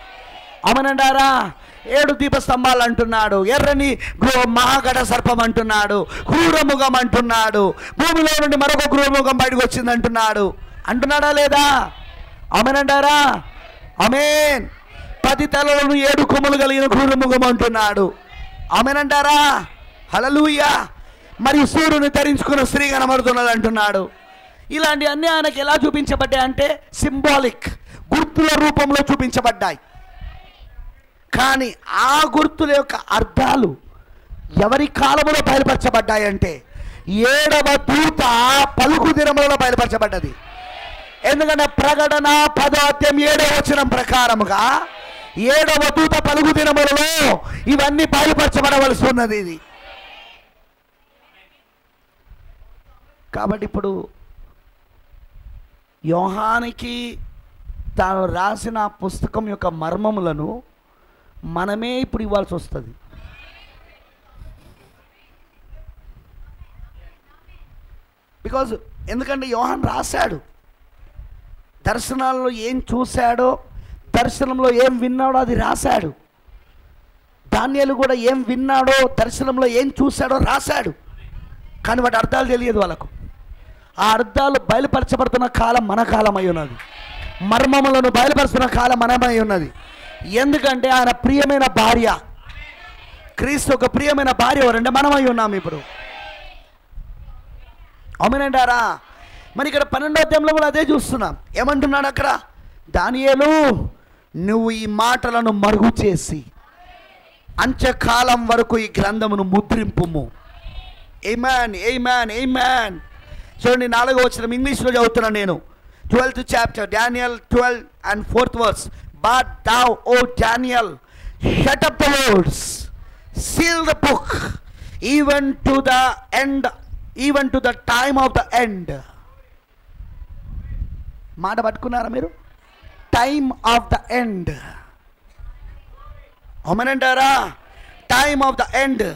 అవునంటారా? 7 దీపస్తంభాలు అంటున్నాడు. ఎర్రని మహాగడ సర్పం అంటున్నాడు, క్రూరముఖం అంటున్నాడు, భూమిలో నుండి మరొక క్రూరముఖం బయటకు వచ్చింది అంటున్నాడు. అంటున్నాడా లేదా? ఆమేనంటారా? ఆమేన్. 10 తలలను 7 కొమ్ములు కలిగిన క్రూరముఖం అంటున్నాడు. ఆమేనంటారా? హల్లెలూయా. మరి సూర్యుని ధరించుకున్న స్త్రీ కనబడుతున్నది అంటున్నాడు. ఇలాంటి అన్నీ ఆయనకు ఎలా చూపించబడ్డాయి అంటే సింబాలిక్, గుర్తుల రూపంలో చూపించబడ్డాయి. కానీ ఆ గుర్తుల యొక్క అర్థాలు ఎవరి కాలంలో బయలుపరచబడ్డాయంటే 7వ దూత పలుకు దినములలో బయలుపరచబడ్డది. ఎందుకంటే ప్రకటన 10వ అధ్యాయం 7వ వచనం ప్రకారముగా 7వ దూత పలుకు దినములలో ఇవన్నీ బయలుపరచబడవలసి ఉన్నది. ఇది కాబట్టి ఇప్పుడు యోహానికి తాను రాసిన పుస్తకం యొక్క మర్మములను మనమే ఇప్పుడు ఇవ్వాల్సి వస్తుంది. బికాజ్ ఎందుకంటే యోహాన్ రాశాడు, దర్శనాల్లో ఏం చూశాడో, దర్శనంలో ఏం విన్నాడో అది రాశాడు. దానియేలు కూడా ఏం విన్నాడో, దర్శనంలో ఏం చూశాడో రాశాడు. కానీ వాటి అర్థాలు తెలియదు వాళ్ళకు. ఆ అర్థాలు బయలుపరచబడుతున్న కాలం మన కాలం అయి ఉన్నది. మర్మములను బయలుపరుస్తున్న కాలం మనమై ఉన్నది. ఎందుకంటే ఆయన ప్రియమైన భార్య, క్రీస్తు ఒక ప్రియమైన భార్య ఎవరంటే మనమై ఉన్నాం ఇప్పుడు. అవునంటారా? మరి ఇక్కడ 12వ అధ్యాయంలో కూడా అదే చూస్తున్నాం. ఏమంటున్నాడు అక్కడ? దానియేలు, నువ్వు ఈ మాటలను మరుగు చేసి అంత్యకాలం వరకు ఈ గ్రంథమును ముద్రింపుము. ఆమేన్, ఆమేన్, ఆమేన్. చూడండి 4వ వచనం ఇంగ్లీష్లో చదువుతున్నాను నేను. 12th chapter, Daniel 12 and 4th verse. But thou, O Daniel, shut up the words, seal the book, even to the end, even to the time of the end. మాట పట్టుకున్నారా మీరు? Time of the end. అవునంటారా? Time of the end.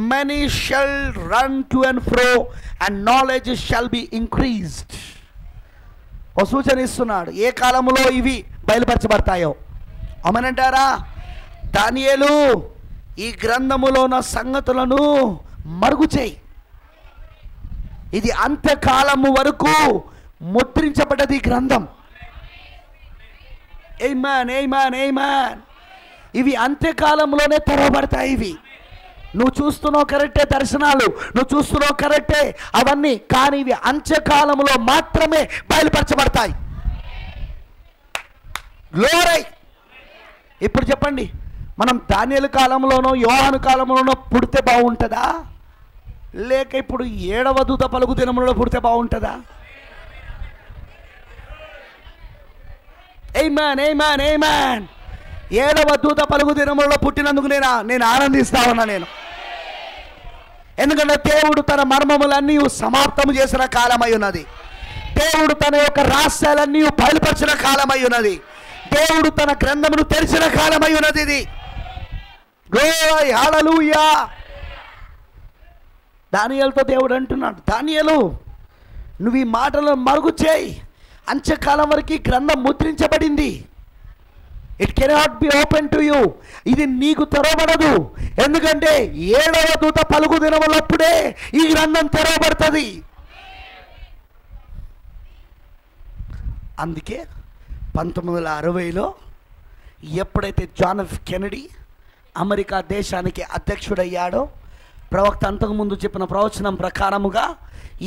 Many shall run to and fro, and knowledge shall be increased. ఓ సూచన ఇస్తున్నాడు ఏ కాలంలో ఇవి బయలుపరచబడతాయో. అవునంటారా? దానియేలు, ఈ గ్రంథములో ఉన్న సంగతులను మరుగు చేయి. ఇది అంత్యకాలము వరకు ముద్రించబడ్డది గ్రంథం. ఆమేన్, ఆమేన్, ఆమేన్. ఇవి అంత్యకాలంలోనే తెరవబడతాయి. ఇవి నువ్వు చూస్తున్నావు కరెక్టే, దర్శనాలు నువ్వు చూస్తున్నావు కరెక్టే అవన్నీ, కానీ ఇవి అంత్యకాలంలో మాత్రమే బయలుపరచబడతాయి. గ్లోరీ. ఇప్పుడు చెప్పండి, మనం దానియేలు కాలంలోనో యోహాను కాలంలోనో పుడితే బాగుంటుందా, లేక ఇప్పుడు 7వ దూత పలుకు దినములలో పుడితే బాగుంటుందా? ఆమేన్, ఆమేన్, ఆమేన్. 7వ దూత పలుకు దినములలో పుట్టినందుకు నేను ఆనందిస్తా ఉన్నా నేను. ఎందుకంటే దేవుడు తన మర్మములన్నీ సమాప్తము చేసిన కాలమై ఉన్నది. దేవుడు తన యొక్క రహస్యాలన్నీ బయలుపరిచిన కాలమై ఉన్నది. దేవుడు తన గ్రంథమును తెరిచిన కాలమై ఉన్నది. ఇది గ్లోరీ, హల్లెలూయా. దానియేలుతో దేవుడు అంటున్నాడు, దానియేలు, నువ్వు ఈ మాటలను మరుగు చేయి. అంత్యకాలం వరకు గ్రంథం ముద్రించబడింది. It cannot be open to you. ఇది నీకు తెరవబడదు. ఎందుకంటే 7వ దూత పలుకు దినములప్పుడే ఈ గ్రంథం తెరవబడుతుంది. అందుకే 1960లో ఎప్పుడైతే జాన్ ఎఫ్ కెనడీ అమెరికా దేశానికి అధ్యక్షుడయ్యాడో, ప్రవక్త అంతకుముందు చెప్పిన ప్రవచనం ప్రకారముగా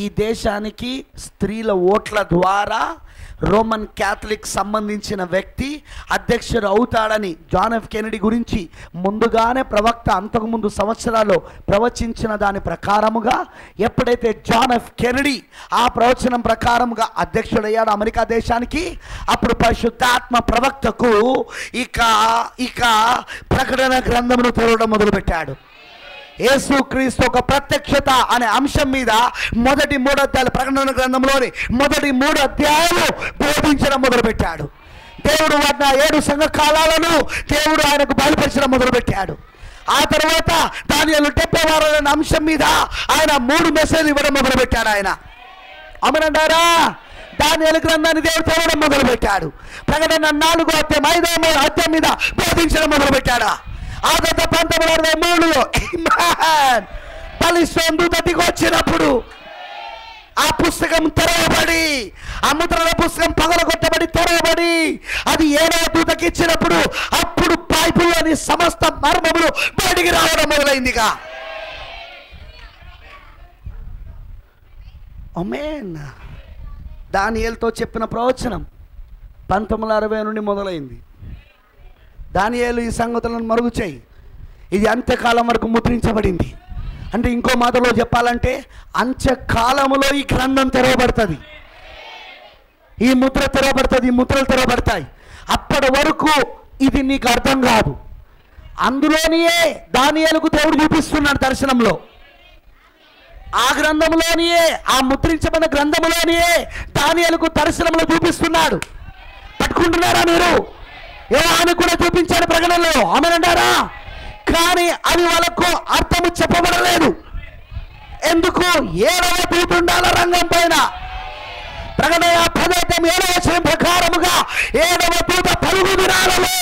ఈ దేశానికి స్త్రీల ఓట్ల ద్వారా రోమన్ క్యాథలిక్ సంబంధించిన వ్యక్తి అధ్యక్షుడు అవుతాడని జాన్ ఎఫ్ కెనడీ గురించి ముందుగానే ప్రవక్త అంతకుముందు సంవత్సరాల్లో ప్రవచించిన దాని ప్రకారముగా ఎప్పుడైతే జాన్ ఎఫ్ కెనడీ ఆ ప్రవచనం ప్రకారముగా అధ్యక్షుడయ్యాడు అమెరికా దేశానికి, అప్పుడు పరిశుద్ధాత్మ ప్రవక్తకు ఇక ప్రకటన గ్రంథమును తెరవడం మొదలుపెట్టాడు. యేసుక్రీస్తు ఒక ప్రత్యక్షత అనే అంశం మీద మొదటి 3 అధ్యాయాలు, ప్రకటన గ్రంథంలోని మొదటి 3 అధ్యాయాలు బోధించడం మొదలుపెట్టాడు. దేవుడు వాటిని 7 సంఘ కాలాలను దేవుడు ఆయనకు బయలుపరచడం మొదలుపెట్టాడు. ఆ తర్వాత దానియేలు 70 వారాలు అనే అంశం మీద ఆయన 3 మెసేజ్లు ఇవ్వడం మొదలుపెట్టాడు. ఆయన అమనంటారా? దానియేలు గ్రంథాన్ని దేవుడు తెరవడం మొదలుపెట్టాడు. ప్రకటన 4వ అధ్యాయం 5వ అధ్యాయం మీద బోధించడం మొదలుపెట్టాడు. ఆ తర్వాత 1963లో బలిష్టం దూత దిగి వచ్చినప్పుడు ఆ పుస్తకం తెరవబడి, ఆ ముద్రల పుస్తకం పగలగొట్టబడి తెరవబడి అది 7వ దూతకి ఇచ్చినప్పుడు అప్పుడు బైబిల్లోని సమస్త మర్మములు బయటికి రావడం మొదలైందిగా. ఆమేన్. దానియేలుతో చెప్పిన ప్రవచనం 1960 నుండి మొదలైంది. దానియేలు ఈ సంగతులను మరుగు చేయి, ఇది అంత్యకాలం వరకు ముద్రించబడింది. అంటే ఇంకో మాటలో చెప్పాలంటే అంత్యకాలములో ఈ గ్రంథం తెరవబడుతుంది, ఈ ముద్ర తెరవబడుతుంది, ఈ ముద్రలు తెరవబడతాయి. అప్పటి వరకు ఇది నీకు అర్థం కాదు. అందులోనియే దానియేలుకు దేవుడు చూపిస్తున్నాడు దర్శనంలో. ఆ గ్రంథంలోనియే, ఆ ముద్రించబడిన గ్రంథంలోనియే దానియేలుకు దర్శనంలో చూపిస్తున్నాడు. పట్టుకుంటున్నారా మీరు? యోహాను కూడా చూపించాడు ప్రకటనలో. ఆమేనంటారా? కానీ అది వాళ్ళకు అర్థము చెప్పబడలేదు. ఎందుకు? 7వ దూత ఉండాల రంగం పైన. ప్రకటన 10:7 ప్రకారముగా 7వ దూత పలుకు దినాలలో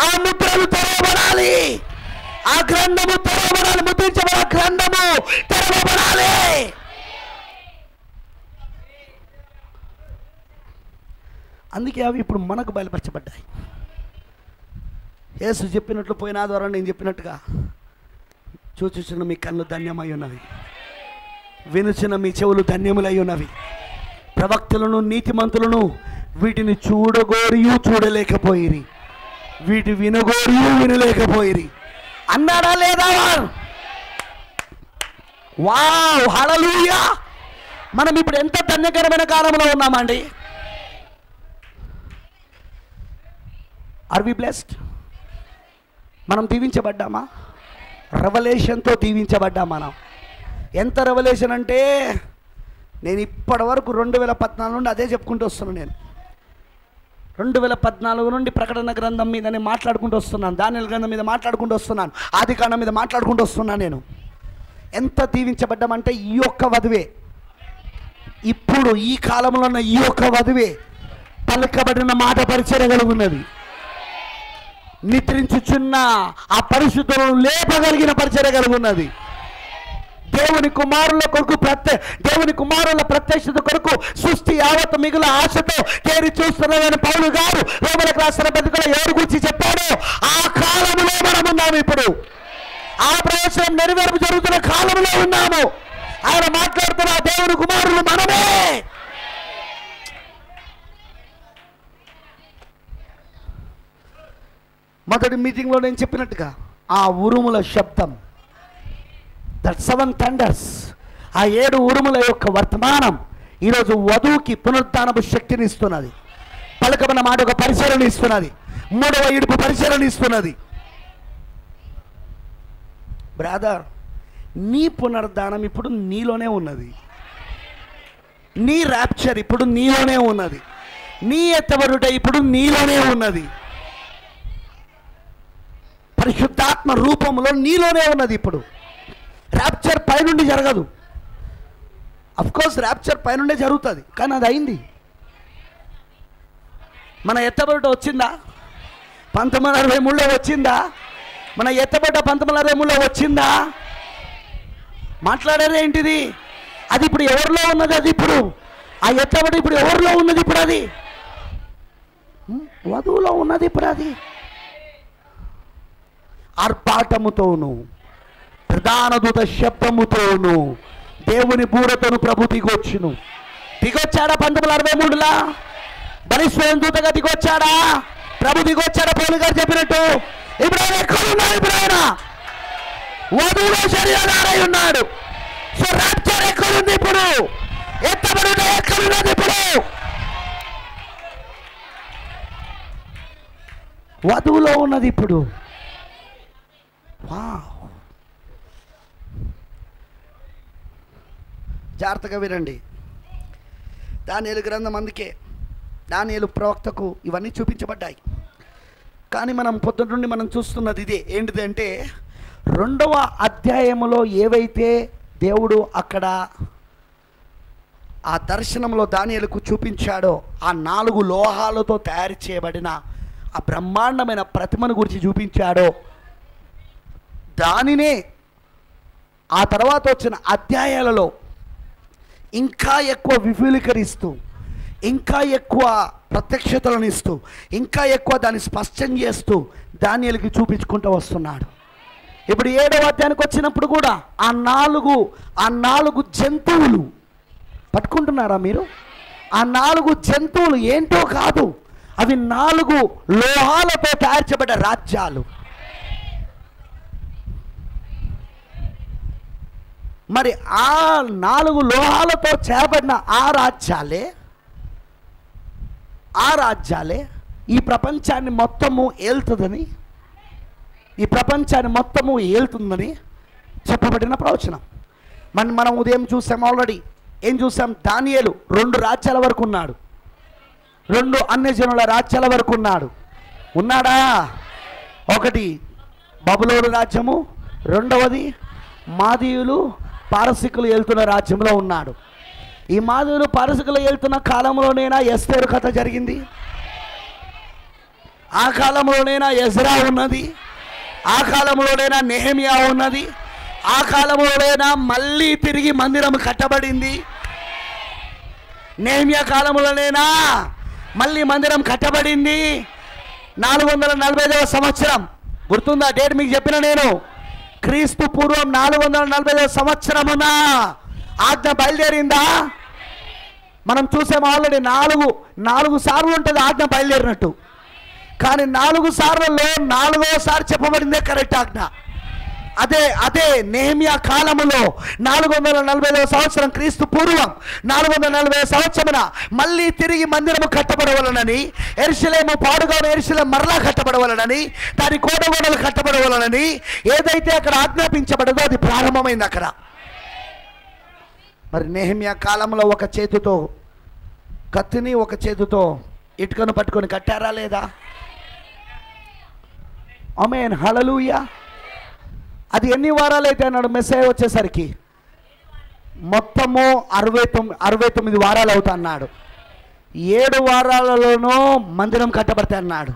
ఆ ముద్రలు తెరవబడాలి, ఆ గ్రంథము తెరవబడాలి, ముద్రించబడిన గ్రంథము తెరవబడాలి. అందుకే అవి ఇప్పుడు మనకు బయలుపరచబడ్డాయి. యేసు చెప్పినట్లు పోయిన ద్వారా నేను చెప్పినట్టుగా చూచుచున్న మీ కళ్ళు ధన్యమై ఉన్నవి, వినుచున్న మీ చెవులు ధన్యములై ఉన్నవి. ప్రవక్తలను నీతిమంతులను వీటిని చూడగోరియు చూడలేకపోయిరి, వీటి వినగోరియు వినలేకపోయిరి అన్నాడా లేదా? Wow, hallelujah. మనం ఇప్పుడు ఎంత ధన్యకరమైన కాలంలో ఉన్నామండి. Are we blessed? మనం దీవించబడ్డామా? రెవల్యూషన్తో దీవించబడ్డాం మనం. ఎంత రెవల్యూషన్ అంటే నేను ఇప్పటి వరకు 2014 నుండి అదే చెప్పుకుంటూ వస్తున్నాను. నేను 2014 నుండి ప్రకటన గ్రంథం మీద నేను మాట్లాడుకుంటూ వస్తున్నాను, దానియేలు గ్రంథం మీద మాట్లాడుకుంటూ వస్తున్నాను, ఆదికాండం మీద మాట్లాడుకుంటూ వస్తున్నాను. నేను ఎంత దీవించబడ్డామంటే ఈ ఒక్క వధువే, ఇప్పుడు ఈ కాలంలో ఉన్న ఈ ఒక్క వధువే పలుకబడిన మాట పరిచర్యగలుగున్నది. నిద్రించుచున్న ఆ పరిశుద్ధులను లేపగలిగిన పరిచర్య కలుగున్నది. దేవుని కుమారుల ప్రత్యక్షత కొరకు సృష్టి యావత్ మిగుల ఆశతో తేరి చూస్తున్నామని పౌలు గారు రోమలకు రాసిన పత్రికలో ఎవరి గురించి చెప్పాడో ఆ కాలంలో మనం ఉన్నాము. ఇప్పుడు ఆ ప్రవేశం నెరవేర్పు జరుగుతున్న కాలంలో ఉన్నాము. ఆయన మాట్లాడుతున్న దేవుని కుమారులు మనమే. మొదటి మీటింగ్లో నేను చెప్పినట్టుగా ఆ ఉరుముల శబ్దం, దట్ 7 థండర్స్, ఆ 7 ఉరుముల యొక్క వర్తమానం ఈరోజు వధువుకి పునరుద్ధానపు శక్తిని ఇస్తున్నది. పలకబడిన మాట ఒక పరిచరణ ఇస్తున్నది, 3వ ఇడుపు పరిచరణ ఇస్తున్నది. బ్రదర్, నీ పునరుద్ధానం ఇప్పుడు నీలోనే ఉన్నది, నీ ర్యాప్చర్ ఇప్పుడు నీలోనే ఉన్నది, నీ ఎత్తబడుట ఇప్పుడు నీలోనే ఉన్నది, పరిశుద్ధాత్మ రూపంలో నీలోనే ఉన్నది. ఇప్పుడు ర్యాప్చర్ పైనుండి జరగదు. అఫ్కోర్స్ ర్యాప్చర్ పైనుండే జరుగుతుంది, కానీ అది అయింది. మన ఎత్తబడుట వచ్చిందా? 1963లో వచ్చిందా? మన ఎత్తబడ్డ 1963లో వచ్చిందా? మాట్లాడారే ఏంటిది? అది ఇప్పుడు ఎవరిలో ఉన్నది? అది ఇప్పుడు ఆ ఎత్తబడ్డ ఇప్పుడు ఎవరిలో ఉన్నది? ఇప్పుడు అది వధువులో ఉన్నది. ఇప్పుడు అది ఆర్భాటముతోను ప్రధాన దూత శబ్దముతోను దేవుని బూరతోను ప్రభు దిగొచ్చును. దిగొచ్చాడా 1963లా? బలిష్మైన దూతగా దిగొచ్చాడా? ప్రభు దిగొచ్చాడా? పౌలు గారు చెప్పినట్టు ఇప్పుడు ఆయన ఎక్కడున్నాడు? ఇప్పుడు ఆయన వధువులో శరీరధారై ఉన్నాడు. సో రాజ్యం ఎక్కడుంది? ఇప్పుడు ఎత్తబడుట ఎక్కడున్నది? ఇప్పుడు వధువులో ఉన్నది. ఇప్పుడు జాగ్రత్తగా వినండి. దానియేలు గ్రంథం, అందుకే దానియేలు ప్రవక్తకు ఇవన్నీ చూపించబడ్డాయి. కానీ మనం పొద్దున్న నుండి మనం చూస్తున్నది ఇదే. ఏంటిదంటే 2వ అధ్యాయములో ఏవైతే దేవుడు అక్కడ ఆ దర్శనంలో దానియేలుకు చూపించాడో ఆ 4 లోహాలతో తయారు చేయబడిన ఆ బ్రహ్మాండమైన ప్రతిమను గురించి చూపించాడో దానినే ఆ తర్వాత వచ్చిన అధ్యాయాలలో ఇంకా ఎక్కువ విపులీకరిస్తూ, ఇంకా ఎక్కువ ప్రత్యక్షతలను ఇస్తూ, ఇంకా ఎక్కువ దాన్ని స్పష్టం చేస్తూ దానియేలుకి చూపించుకుంటూ వస్తున్నాడు. ఇప్పుడు 7వ అధ్యాయానికి వచ్చినప్పుడు కూడా ఆ నాలుగు జంతువులు పట్టుకుంటున్నారా మీరు? ఆ 4 జంతువులు ఏంటో కాదు, అవి 4 లోహాలతో తయారు చేయబడ్డ రాజ్యాలు. మరి ఆ 4 లోహాలతో చేయబడిన ఆ రాజ్యాలే ఈ ప్రపంచాన్ని మొత్తము ఏలుతుందని చెప్పబడిన ప్రవచనం. మనం ఉదయం చూసాం. ఆల్రెడీ ఏం చూసాం? దానియేలు 2 రాజ్యాల వరకు ఉన్నాడు. 2 అన్యజనుల రాజ్యాల వరకు ఉన్నాడా? ఒకటి బబులోను రాజ్యము, రెండవది మాదీయులు పారసికులు ఏలుతున్న రాజ్యంలో ఉన్నాడు. ఈ మాదీయులు పారసికులు ఏలుతున్న కాలంలోనైనా ఎస్తేరు కథ జరిగింది, ఆ కాలంలోనైనా ఎజ్రా ఉన్నది, ఆ కాలంలోనైనా నెహెమియా ఉన్నది, ఆ కాలంలోనైనా మళ్ళీ తిరిగి మందిరం కట్టబడింది. నెహెమియా కాలంలోనైనా మళ్ళీ మందిరం కట్టబడింది. 445వ సంవత్సరం గుర్తుందా? డేట్ మీకు చెప్పిన నేను. క్రీస్తు పూర్వం 445వ సంవత్సరమున ఆజ్ఞ బయలుదేరిందా? మనం చూసాం ఆల్రెడీ. 4 సార్లు ఉంటుంది ఆజ్ఞ బయలుదేరినట్టు. కానీ 4 సార్లలో 4వసారి చెప్పబడిందే కరెక్ట్ ఆజ్ఞ. అదే నెహెమియా కాలములో 445వ సంవత్సరం క్రీస్తు పూర్వం 440వ సంవత్సరమున మళ్ళీ తిరిగి మందిరము కట్టబడవలనని, యెరూషలేము పాడుగా యెరూషలేము మరలా కట్టబడవలనని, దాని కోటగోడలు కట్టబడవలనని ఏదైతే అక్కడ ఆజ్ఞాపించబడదో అది ప్రారంభమైంది అక్కడ. మరి నెహెమియా కాలంలో ఒక చేతితో కత్తిని, ఒక చేతితో ఇటుకను పట్టుకొని కట్టారా లేదా? ఆమేన్, హల్లెలూయా. అది ఎన్ని వారాలు అయితే అన్నాడు మెస్సయ్య వచ్చేసరికి? మొత్తము 69 వారాలు అవుతా అన్నాడు. 7 వారాలలోనూ మందిరం కట్టబడతాయి అన్నాడు.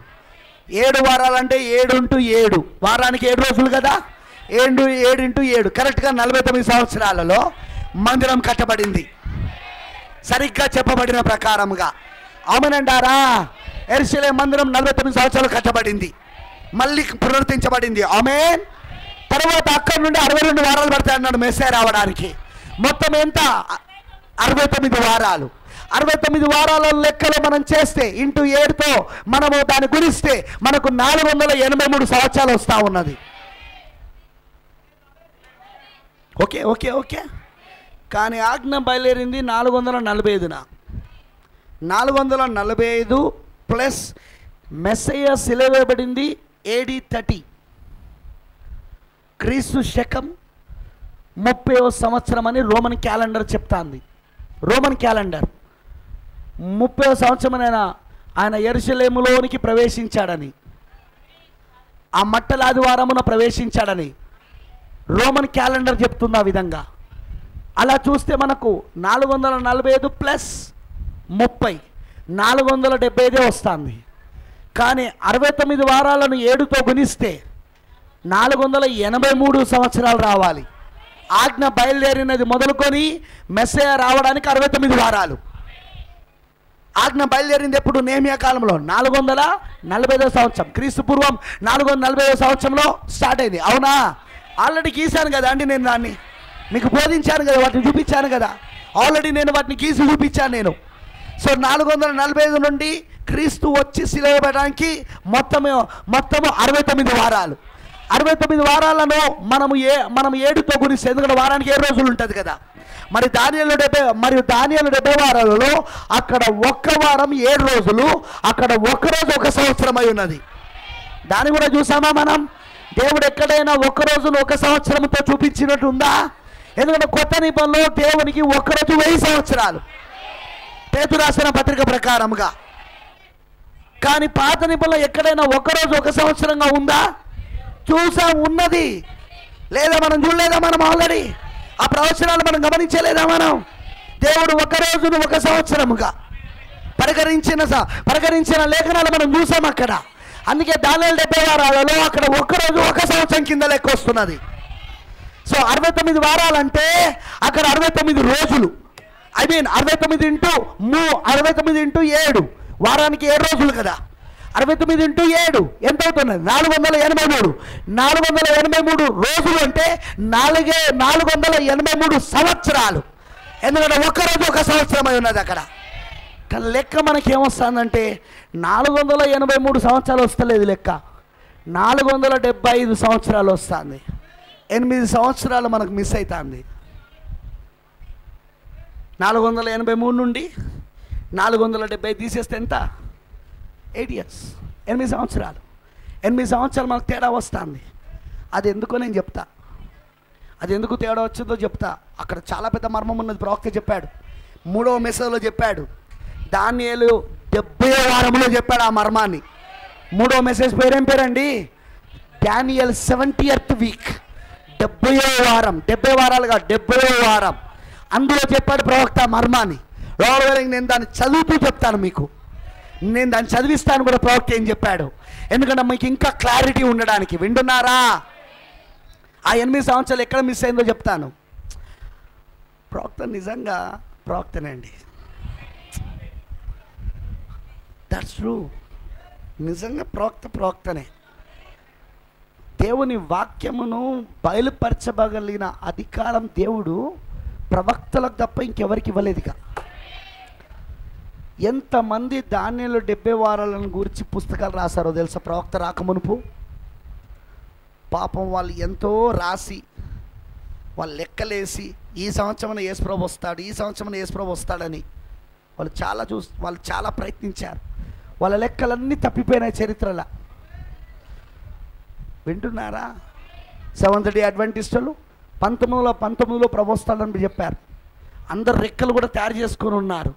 7 వారాలంటే 7 వారానికి 7 రోజులు కదా. 7 × 7 కరెక్ట్గా 49 సంవత్సరాలలో మందిరం కట్టబడింది, సరిగ్గా చెప్పబడిన ప్రకారముగా. ఆమేనంటారా? యెరూషలేము మందిరం 49 సంవత్సరాలు కట్టబడింది, మళ్ళీ పునరుద్ధరించబడింది. ఆమేన్. తర్వాత అక్కడి నుండి 62 వారాలు పడతాయి అన్నాడు మెస్సయ్య రావడానికి. మొత్తం ఎంత? 69 వారాలు. 69 వారాల లెక్కలు మనం చేస్తే ఇంటూ 7తో మనము దాన్ని గురిస్తే మనకు 483 సంవత్సరాలు వస్తూ ఉన్నది. Okay okay okay. కానీ ఆజ్ఞ బయలుదేరింది 445న. 445 ప్లస్ మెస్సయ్య సిలువేయబడింది AD 30 క్రీస్తు శకం 30వ సంవత్సరం అని రోమన్ క్యాలెండర్ చెప్తాంది. రోమన్ క్యాలెండర్ 30వ సంవత్సరం ఆయన యెరూషలేములోనికి ప్రవేశించాడని, ఆ మట్టల ఆదివారమున ప్రవేశించాడని రోమన్ క్యాలెండర్ చెప్తుంది ఆ విధంగా. అలా చూస్తే మనకు 445 ప్లస్ 30 475 వస్తుంది. కానీ 69 వారాలను 7తో గుణిస్తే 483 సంవత్సరాలు రావాలి. ఆజ్ఞ బయలుదేరినది మొదలుకొని మెస్సయ రావడానికి 69 వారాలు. ఆజ్ఞ బయలుదేరింది ఎప్పుడు? నెహెమ్యా కాలంలో 445వ సంవత్సరం, క్రీస్తు పూర్వం 445వ సంవత్సరంలో స్టార్ట్ అయింది. అవునా? ఆల్రెడీ గీశాను కదా అండి, నేను దాన్ని మీకు బోధించాను కదా, వాటిని చూపించాను కదా, ఆల్రెడీ నేను వాటిని గీసి చూపించాను నేను. సో 445 నుండి క్రీస్తు వచ్చి సిలువబడడానికి మొత్తము 69 వారాలు. 69 వారాలను మనం 7తో గుణిస్తే, ఎందుకంటే వారానికి 7 రోజులు ఉంటుంది కదా. మరి దానియేలు 70 వారాలలో అక్కడ ఒక్క వారం 7 రోజులు, అక్కడ ఒక్క రోజు 1 సంవత్సరం అయి ఉన్నది. దాన్ని కూడా చూసామా మనం? దేవుడు ఎక్కడైనా 1 రోజును 1 సంవత్సరంతో చూపించినట్టు ఉందా? ఎందుకంటే కొత్త నిబంధనలో దేవునికి 1 రోజు 1000 సంవత్సరాలు, పేతురు రాసిన పత్రిక ప్రకారంగా. కానీ పాత నిబంధనలో ఎక్కడైనా 1 రోజు 1 సంవత్సరంగా ఉందా? చూసాం, ఉన్నది. లేదా మనం చూడలేదా? మనం ఆల్రెడీ ఆ ప్రవచనాలు మనం గమనించలేదా? మనం దేవుడు 1 రోజును 1 సంవత్సరముగా పరిగణించిన లేఖనాలు మనం చూసాం అక్కడ. అందుకే దానియేలు 70 వారాలలో అక్కడ 1 రోజు 1 సంవత్సరం కింద లెక్క వస్తున్నది. సో 69 వారాలంటే అక్కడ 69 రోజులు, 69 ఇంటూ 7, వారానికి 7 రోజులు కదా. 69 ఇంటూ 7 ఎంత అవుతున్నది? 483 రోజులు అంటే 483 సంవత్సరాలు. ఎందుకంటే 1 రోజు 1 సంవత్సరం అయి ఉన్నది అక్కడ. కానీ లెక్క మనకి ఏమొస్తుందంటే 483 సంవత్సరాలు వస్తలేదు లెక్క, 475 సంవత్సరాలు వస్తుంది. 8 సంవత్సరాలు మనకు మిస్ అవుతుంది. 483 నుండి 470 తీసేస్తే ఎంత? 8 years, 8 సంవత్సరాలు. 8 సంవత్సరాలు మనకు తేడా వస్తుంది. అది ఎందుకో నేను చెప్తా. అది ఎందుకు తేడా వచ్చిందో చెప్తా. అక్కడ చాలా పెద్ద మర్మం ఉన్నది. ప్రవక్త చెప్పాడు, 3వ మెసేజ్లో చెప్పాడు. దానియేలు 70వ వారంలో చెప్పాడు ఆ మర్మాన్ని. 3వ మెసేజ్ పేరేం పేరండి? దానియేలు 70th వీక్, 70వ వారం. 70 వారాలు కాదు, 70వ వారం. అందులో చెప్పాడు ప్రవక్త మర్మాన్ని. నేను దాన్ని చదువుతూ చెప్తాను మీకు, నేను దాన్ని చదివిస్తాను కూడా ప్రవక్త ఏం చెప్పాడు. ఎందుకంటే మీకు ఇంకా క్లారిటీ ఉండడానికి. వింటున్నారా? ఆ 8 సంవత్సరాలు ఎక్కడ మిస్ అయిందో చెప్తాను. ప్రవక్త నిజంగా ప్రవక్తనండి, దట్స్ ట్రూ. నిజంగా ప్రవక్తనే. దేవుని వాక్యమును బయలుపరచబగలిగిన అధికారం దేవుడు ప్రవక్తలకు తప్ప ఇంకెవరికి ఇవ్వలేదుగా. ఎంతమంది దానియేలు 70 వారాలను గురించి పుస్తకాలు రాశారో తెలుసా? ప్రవక్త రాకమునుపు పాపం వాళ్ళు ఎంతో రాసి, వాళ్ళు లెక్కలేసి ఈ సంవత్సరం యేసుప్రభు వస్తాడు, ఈ సంవత్సరం యేసుప్రభు వస్తాడని వాళ్ళు చాలా ప్రయత్నించారు. వాళ్ళ లెక్కలన్నీ తప్పిపోయినాయి చరిత్రలో. వింటున్నారా? సెవెంత్ డే అడ్వెంటిస్టులు 1919లో ప్రభు వస్తాడని చెప్పారు. అందరు రెక్కలు కూడా తయారు చేసుకొని ఉన్నారు.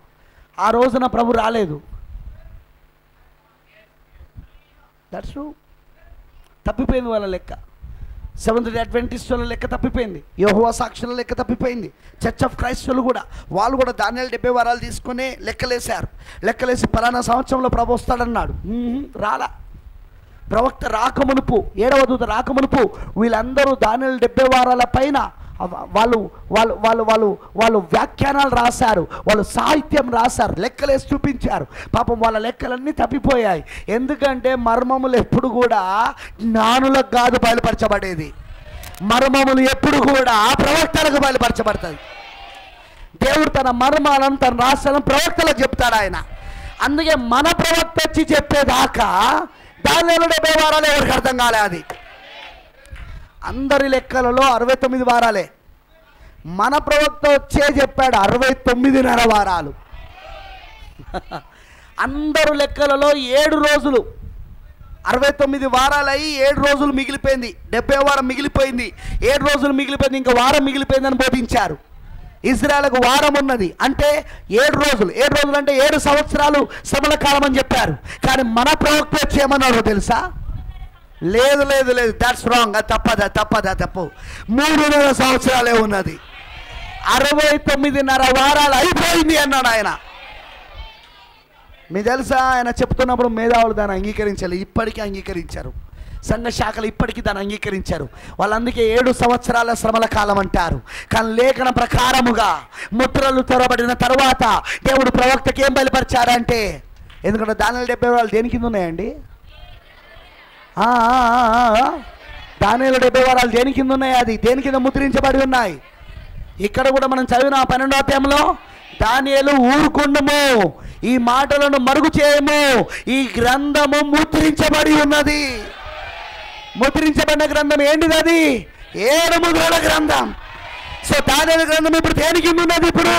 ఆ రోజున ప్రభు రాలేదు. That's true. తప్పిపోయింది వాళ్ళ లెక్క. సెవెంత్ డే అడ్వెంటిస్టుల లెక్క తప్పిపోయింది. యెహోవా సాక్షుల లెక్క తప్పిపోయింది. చర్చ్ ఆఫ్ క్రైస్టులు వాళ్ళు కూడా దానియేలు 70 వారాలు తీసుకుని లెక్కలేశారు. లెక్కలేసి పలానా సంవత్సరంలో ప్రభు వస్తాడన్నాడు. రాలా. ప్రవక్త రాకమునుపు, 7వ దూత రాకమునుపు వీళ్ళందరూ దానియేలు 70 వారాల పైన వాళ్ళు వ్యాఖ్యానాలు రాశారు, వాళ్ళు సాహిత్యం రాశారు, లెక్కలేసి చూపించారు. పాపం వాళ్ళ లెక్కలన్నీ తప్పిపోయాయి. ఎందుకంటే మర్మములు ఎప్పుడు కూడా జ్ఞానులకు కాదు బయలుపరచబడేది. మర్మములు ఎప్పుడు కూడా ప్రవక్తలకు బయలుపరచబడతాయి. దేవుడు తన మర్మాలను, తన రహస్యాలను ప్రవక్తలకు చెప్తాడు ఆయన. అందుకే మన ప్రవక్త వచ్చి చెప్పేదాకా దానియేలు 70 వారాలు ఎవరికి అర్థం కాలే. అది అందరి లెక్కలలో 69 వారాలే. మన ప్రవక్త వచ్చే చెప్పాడు 69.5 వారాలు. అందరు లెక్కలలో 7 రోజులు, 69 వారాలు అయ్యి 7 రోజులు మిగిలిపోయింది. 70వ వారం మిగిలిపోయింది, 7 రోజులు మిగిలిపోయింది, ఇంకా వారం మిగిలిపోయిందని బోధించారు. ఇజ్రాయెల్కు వారం ఉన్నది అంటే 7 రోజులు. 7 రోజులు అంటే 7 సంవత్సరాలు శ్రమల కాలం అని చెప్పారు. కానీ మన ప్రవక్త వచ్చి ఏమన్నారో తెలుసా? లేదు, దట్స్ రాంగ్, అది తప్పు. 3.5 సంవత్సరాలే ఉన్నది, 69.5 వారాలు అయిపోయింది అన్నాడు ఆయన. మీకు తెలుసా, ఆయన చెప్తున్నప్పుడు మేధావులు దాన్ని అంగీకరించాలి, ఇప్పటికీ అంగీకరించారు. సంఘ శాఖలు ఇప్పటికీ దాన్ని అంగీకరించారు. వాళ్ళందుకే 7 సంవత్సరాల శ్రమల కాలం అంటారు. కానీ లేఖన ప్రకారముగా ముద్రలు తెరవబడిన తర్వాత దేవుడు ప్రవక్తకి ఏం బయలుపరిచారంటే, ఎందుకంటే దానియేలు 70 వారాలు దేని కింద ఉన్నాయండి? దానియేలు 70 వారాలు దేని కింద ఉన్నాయి? అది దేని కింద ముద్రించబడి ఉన్నాయి? ఇక్కడ కూడా మనం చదివిన 12వ అధ్యాయంలో దానియేలు ఊరుకుండము, ఈ మాటలను మరుగు చేయము, ఈ గ్రంథము ముద్రించబడి ఉన్నది. ముద్రించబడిన గ్రంథం ఏంటిది? అది 7 ముద్రల గ్రంథం. సో దానియేలు గ్రంథం ఇప్పుడు దేని కింద ఉన్నది? ఇప్పుడు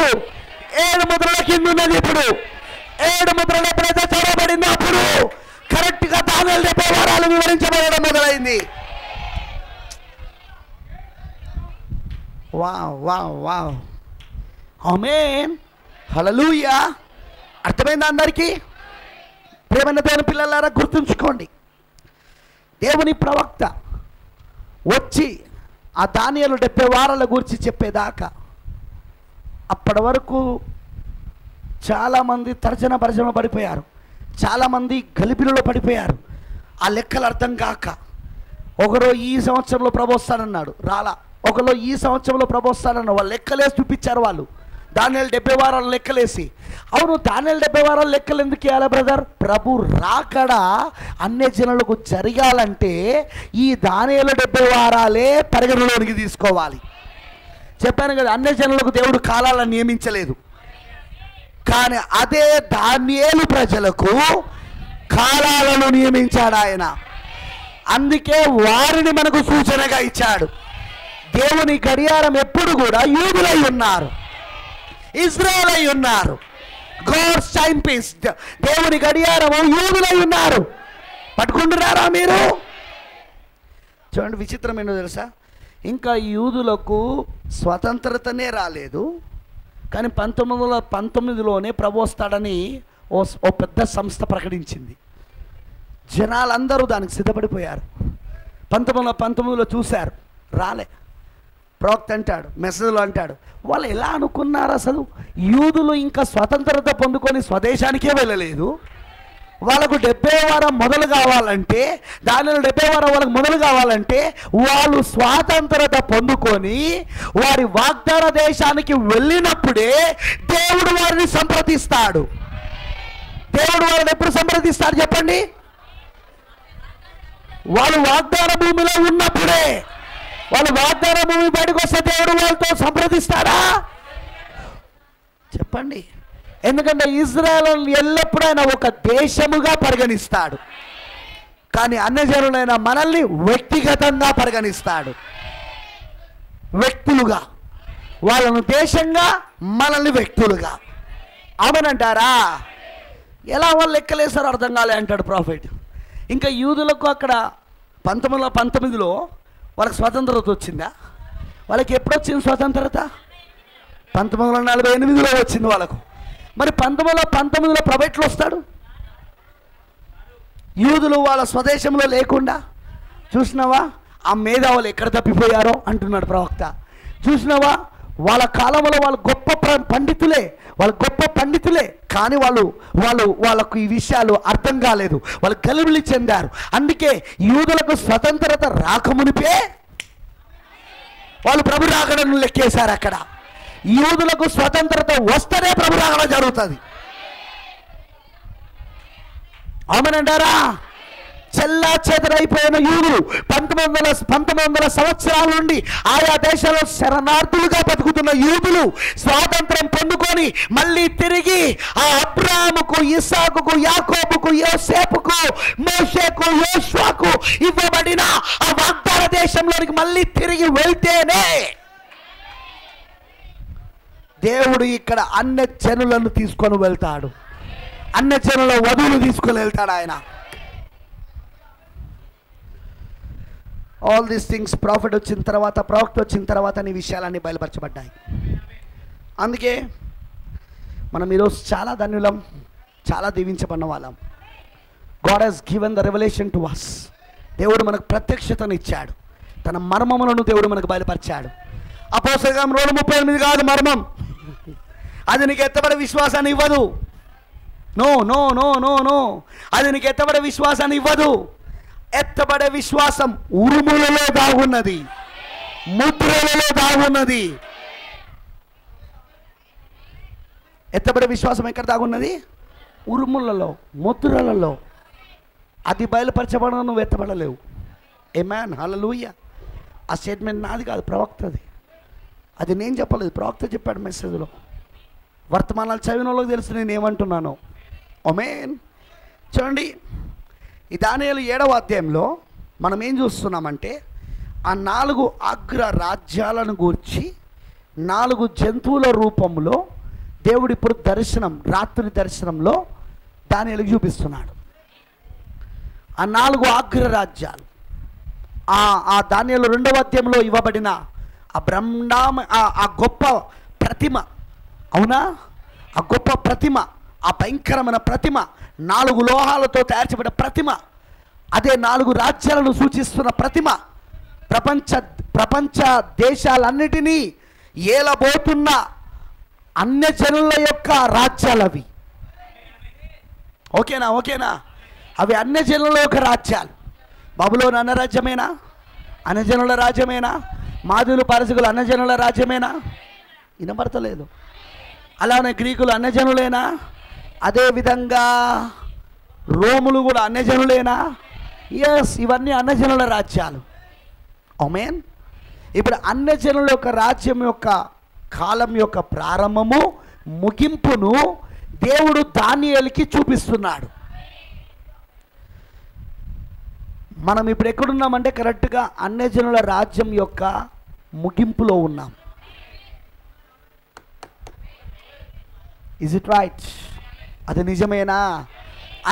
7 ముద్రల కింద ఉన్నది. ఇప్పుడు 7 ముద్రలు ఎప్పుడైతే చదవబడిందో అప్పుడు కరెక్ట్గా దానియేలు 70 వారాలు వివరించబడడం మొదలైంది. వావ్ వావ్ వావ్, ఆమేన్, హల్లెలూయా. అర్థమైందా అందరికీ? ప్రియమైన దేవుని పిల్లలారా, గుర్తుంచుకోండి, దేవుని ప్రవక్త వచ్చి ఆ దానియేలు 70 వారాల గురించి చెప్పేదాకా అప్పటి వరకు చాలామంది తర్జన భర్జన పడిపోయారు, చాలామంది గలిబిలిలో పడిపోయారు. ఆ లెక్కలు అర్థం కాక ఒకరు ఈ సంవత్సరంలో ప్రభు వస్తానన్నాడు, రాలా. ఒకరు ఈ సంవత్సరంలో ప్రభు వస్తానన్నాడు, వాళ్ళు లెక్కలేసి చూపించారు. వాళ్ళు దానియేలు 70 వారాలు లెక్కలేసి, అవును దానియేలు 70 వారాలు లెక్కలు ఎందుకు వేయాలి బ్రదర్? ప్రభు రాకడా అన్య జనులకు జరగాలంటే ఈ దానియేలు 70 వారాలే పరిగణలోనికి తీసుకోవాలి. చెప్పాను కదా, అన్య జనులకు దేవుడు కాలాలను నియమించలేదు, కానీ అదే దానియేలు ప్రజలకు కాలాలను నియమించాడు ఆయన. అందుకే వారిని మనకు సూచనగా ఇచ్చాడు. దేవుని గడియారం ఎప్పుడు కూడా యూదులై ఉన్నారు, ఇజ్రాయెల్ అయి ఉన్నారు. గాడ్స్ టైం పీస్, దేవుని గడియారము యూదులై ఉన్నారు. పట్టుకుంటున్నారా మీరు? చూడండి, విచిత్రం ఏంటో తెలుసా, ఇంకా యూదులకు స్వతంత్రతనే రాలేదు, కానీ 1919లోనే ప్రభు వస్తాడని ఓ పెద్ద సంస్థ ప్రకటించింది. జనాలందరూ దానికి సిద్ధపడిపోయారు. 1919లో చూశారు, రాలే. ప్రవక్త అంటాడు, మెసేజ్లో అంటాడు, వాళ్ళు ఎలా అనుకున్నారు? అసలు యూదులు ఇంకా స్వతంత్రత పొందుకొని స్వదేశానికే వెళ్ళలేదు. వాళ్ళకు 70 వారం మొదలు కావాలంటే, దానిలో 70 వారం వాళ్ళకు మొదలు కావాలంటే వాళ్ళు స్వాతంత్రత పొందుకొని వారి వాగ్దాన దేశానికి వెళ్ళినప్పుడే దేవుడు వారిని సంప్రదిస్తాడు. దేవుడు వారిని ఎప్పుడు సంప్రదిస్తాడు చెప్పండి? వాళ్ళు వాగ్దాన భూమిలో ఉన్నప్పుడే. వాళ్ళు వాగ్దాన భూమి బయటకు వస్తే దేవుడు వాళ్ళతో సంప్రదిస్తాడా చెప్పండి? ఎందుకంటే ఇజ్రాయెల్ ఎల్లప్పుడూ ఆయన ఒక దేశముగా పరిగణిస్తాడు, కానీ అన్యజనులైన మనల్ని వ్యక్తిగతంగా పరిగణిస్తాడు. వ్యక్తులుగా, వాళ్ళను దేశంగా, మనల్ని వ్యక్తులుగా. అవునంటారా? ఎలా వాళ్ళు లెక్కలేసారో అర్థం కాలే అంటాడు ప్రాఫిట్. ఇంకా యూదులకు అక్కడ 1919లో వాళ్ళకి స్వతంత్రత వచ్చిందా? వాళ్ళకి ఎప్పుడు వచ్చింది స్వతంత్రత? 1948లో వచ్చింది వాళ్ళకు. మరి 1919లో ప్రైవేట్లో వస్తాడు. యూదులు వాళ్ళ స్వదేశంలో లేకుండా చూసినావా ఆ మేధావులు ఎక్కడ తప్పిపోయారో అంటున్నాడు ప్రవక్త. చూసినావా వాళ్ళ కాలంలో వాళ్ళు గొప్ప పండితులే, వాళ్ళు గొప్ప పండితులే, కానీ వాళ్ళకు ఈ విషయాలు అర్థం కాలేదు, వాళ్ళు గలిబిలి చెందారు. అందుకే యూదులకు స్వతంత్రత రాకమునిపే వాళ్ళు ప్రభు రాకడను లెక్కేశారు. అక్కడ యూదులకు స్వతంత్రత వస్తేనే ప్రభు రాకడం జరుగుతుంది. అవునంటారా? చెల్లా చెదరైపోయిన యూదులు 1900 సంవత్సరాల నుండి ఆయా దేశాల్లో శరణార్థులుగా బతుకుతున్న యూదులు స్వాతంత్రం పొందుకొని మళ్ళీ తిరిగి ఆ అబ్రాహాముకు, ఇస్సాకుకు, యాకోబుకు, యోసేపుకు, మోషేకు, యోషువకు ఇవ్వబడిన ఆ వాగ్దాన దేశంలోనికి మళ్ళీ తిరిగి వెళ్తేనే దేవుడు ఇక్కడ అన్య జనులను తీసుకొని వెళ్తాడు, అన్య జనుల వధువులు తీసుకొని వెళ్తాడు ఆయన. ఆల్ దీస్ థింగ్స్ ప్రాఫిట్ వచ్చిన తర్వాత, ప్రవక్త వచ్చిన తర్వాత నీ విషయాలన్నీ బయలుపరచబడ్డాయి. అందుకే మనం ఈరోజు చాలా ధన్యులం, చాలా దీవించబడిన వాళ్ళం. God has given the revelation to us. దేవుడు మనకు ప్రత్యక్షతను ఇచ్చాడు, తన మర్మములను దేవుడు మనకు బయలుపరిచాడు. అపోస్తలుల 2:38 కాదు మర్మం, అది నీకు ఎత్తబడే విశ్వాసాన్ని ఇవ్వదు. No no no no no, అది నీకు ఎత్తబడే విశ్వాసాన్ని ఇవ్వదు. ఎత్తబడే విశ్వాసం ఉరుములలో దాగున్నది, ముద్రలలో దాగున్నది. ఎత్తబడే విశ్వాసం ఎక్కడ దాగున్నది? ఉరుములలో, ముద్రలలో. అది బయలుపరచబడ నువ్వు ఎత్తబడలేవు. ఆమేన్, హల్లెలూయా. ఆ స్టేట్మెంట్ నాది కాదు, ప్రవక్తది. అది నేను చెప్పలేదు, ప్రవక్త చెప్పాడు మెసేజ్లో. వర్తమానాలు చదివిన వాళ్ళకి తెలుసు నేను ఏమంటున్నాను. ఆమేన్. చూడండి, ఈ దానియేలు 7వ అధ్యాయంలో మనం ఏం చూస్తున్నామంటే ఆ 4 అగ్ర రాజ్యాలను గూర్చి 4 జంతువుల రూపంలో దేవుడు ఇప్పుడు రాత్రి దర్శనంలో దానియేలుకు చూపిస్తున్నాడు. ఆ 4 అగ్ర రాజ్యాలు ఆ దానియేలు 2వ అధ్యాయంలో ఇవ్వబడిన ఆ గొప్ప ప్రతిమ, అవునా, ఆ గొప్ప ప్రతిమ, ఆ భయంకరమైన ప్రతిమ, 4 లోహాలతో తయారు చేయబడిన ప్రతిమ, అదే 4 రాజ్యాలను సూచిస్తున్న ప్రతిమ, ప్రపంచ దేశాలన్నిటినీ ఏలబోతున్న అన్యజనుల యొక్క రాజ్యాలు అవి. ఓకేనా? అవి అన్యజనుల యొక్క రాజ్యాలు. బబులోను అన్నరాజ్యమేనా? అన్యజనుల రాజ్యమేనా? మాదులు పారసికులు అన్యజనుల రాజ్యమేనా? వినబడతలేదు. అలానే గ్రీకులు అన్యజనులేనా? అదేవిధంగా రోములు కూడా అన్యజనులేనా? ఎస్, ఇవన్నీ అన్యజనుల రాజ్యాలు. ఆమేన్. ఇప్పుడు అన్యజనుల యొక్క రాజ్యం యొక్క కాలం యొక్క ప్రారంభము, ముగింపును దేవుడు దానియేలుకి చూపిస్తున్నాడు. మనం ఇప్పుడు ఎక్కడున్నామంటే కరెక్ట్గా అన్యజనుల రాజ్యం యొక్క ముగింపులో ఉన్నాం. Is it right? అది నిజమేనా?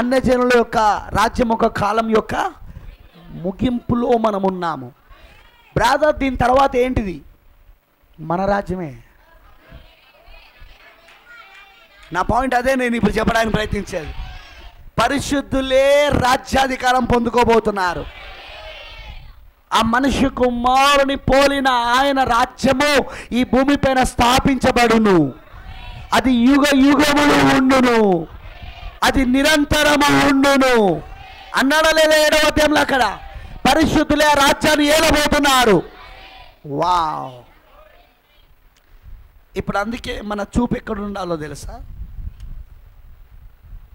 అన్యజనుల యొక్క రాజ్యం యొక్క కాలం యొక్క ముగింపులో మనం ఉన్నాము. బ్రదర్, దీని తర్వాత ఏంటిది? మన రాజ్యమే. నా పాయింట్ అదే నేను ఇప్పుడు చెప్పడానికి ప్రయత్నించేది. పరిశుద్ధులే రాజ్యాధికారం పొందుకోబోతున్నారు. ఆ మనిషి కుమారుని పోలిన ఆయన రాజ్యము ఈ భూమిపైన స్థాపించబడును. అది యుగ యుగములు ఉండును, అది నిరంతరము ఉండును అన్నాడా లేదా? 7వ అధ్యాయంలో అక్కడ పరిశుద్ధులే రాజ్యాన్ని ఏలబోతున్నారు. వావ్! ఇప్పుడు అందుకే మన చూపు ఎక్కడ ఉండాలో తెలుసా?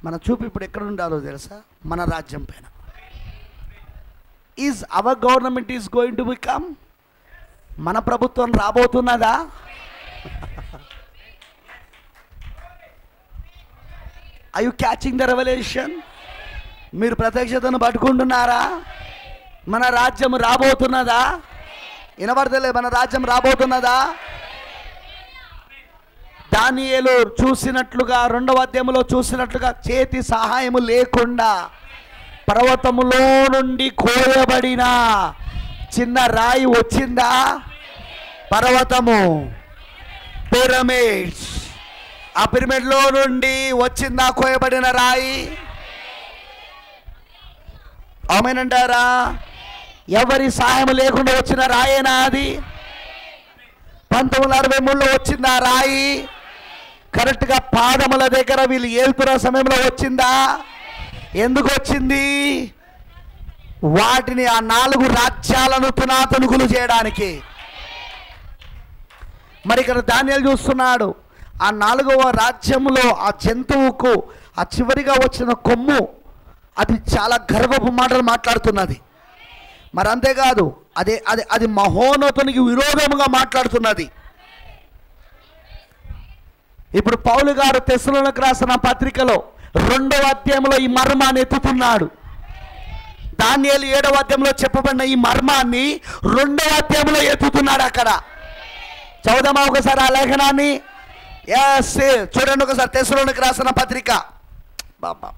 మన చూపు ఇప్పుడు ఎక్కడ ఉండాలో తెలుసా? మన రాజ్యం పైన. Is our government is going to become, మన ప్రభుత్వం రాబోతున్నదా? Are you catching the revolution? మీరు ప్రత్యక్షతను పట్టుకుంటున్నారా? మన రాజ్యం రాబోతున్నదా? వినబడతలే? మన రాజ్యం రాబోతున్నదా? దానియేలు చూసినట్లుగా 2వ అధ్యాయంలో చూసినట్లుగా చేతి సహాయము లేకుండా పర్వతములో నుండి కోయబడిన చిన్న రాయి వచ్చిందా? పర్వతము, పిరమిడ్స్, ఆ పిరమిడ్లో నుండి వచ్చిందా కోయబడిన రాయి? ఆమేనంటారా? ఎవరి సహాయం లేకుండా వచ్చిన రాయేనా అది? 1963లో వచ్చిందా రాయి? కరెక్ట్గా పాదముల దగ్గర వీళ్ళు ఏలుతున్న సమయంలో వచ్చిందా? ఎందుకు వచ్చింది? వాటిని ఆ 4 రాజ్యాలను తునాతునుకులు చేయడానికి. మరి ఇక్కడ దానియేలు చూస్తున్నాడు, ఆ 4వ రాజ్యములో ఆ జంతువుకు ఆ చివరిగా వచ్చిన కొమ్ము అది చాలా గర్వపు మాటలు మాట్లాడుతున్నది. మరి అంతేకాదు, అది మహోన్నతునికి విరోధముగా మాట్లాడుతున్నది. ఇప్పుడు పౌలు గారు తెస్సలోనికీయులకు రాసిన పత్రికలో 2వ అధ్యాయంలో ఈ మర్మాన్ని ఎత్తుతున్నాడు. దానియేలు 7వ అధ్యాయంలో చెప్పబడిన ఈ మర్మాన్ని 2వ అధ్యాయంలో ఎత్తుతున్నాడు. అక్కడ చదువుదామా ఒకసారి ఆ లేఖనాన్ని? ఎస్, చూడండి ఒకసారి తెస్సలోనికీయులకు రాసిన పత్రిక. బాబా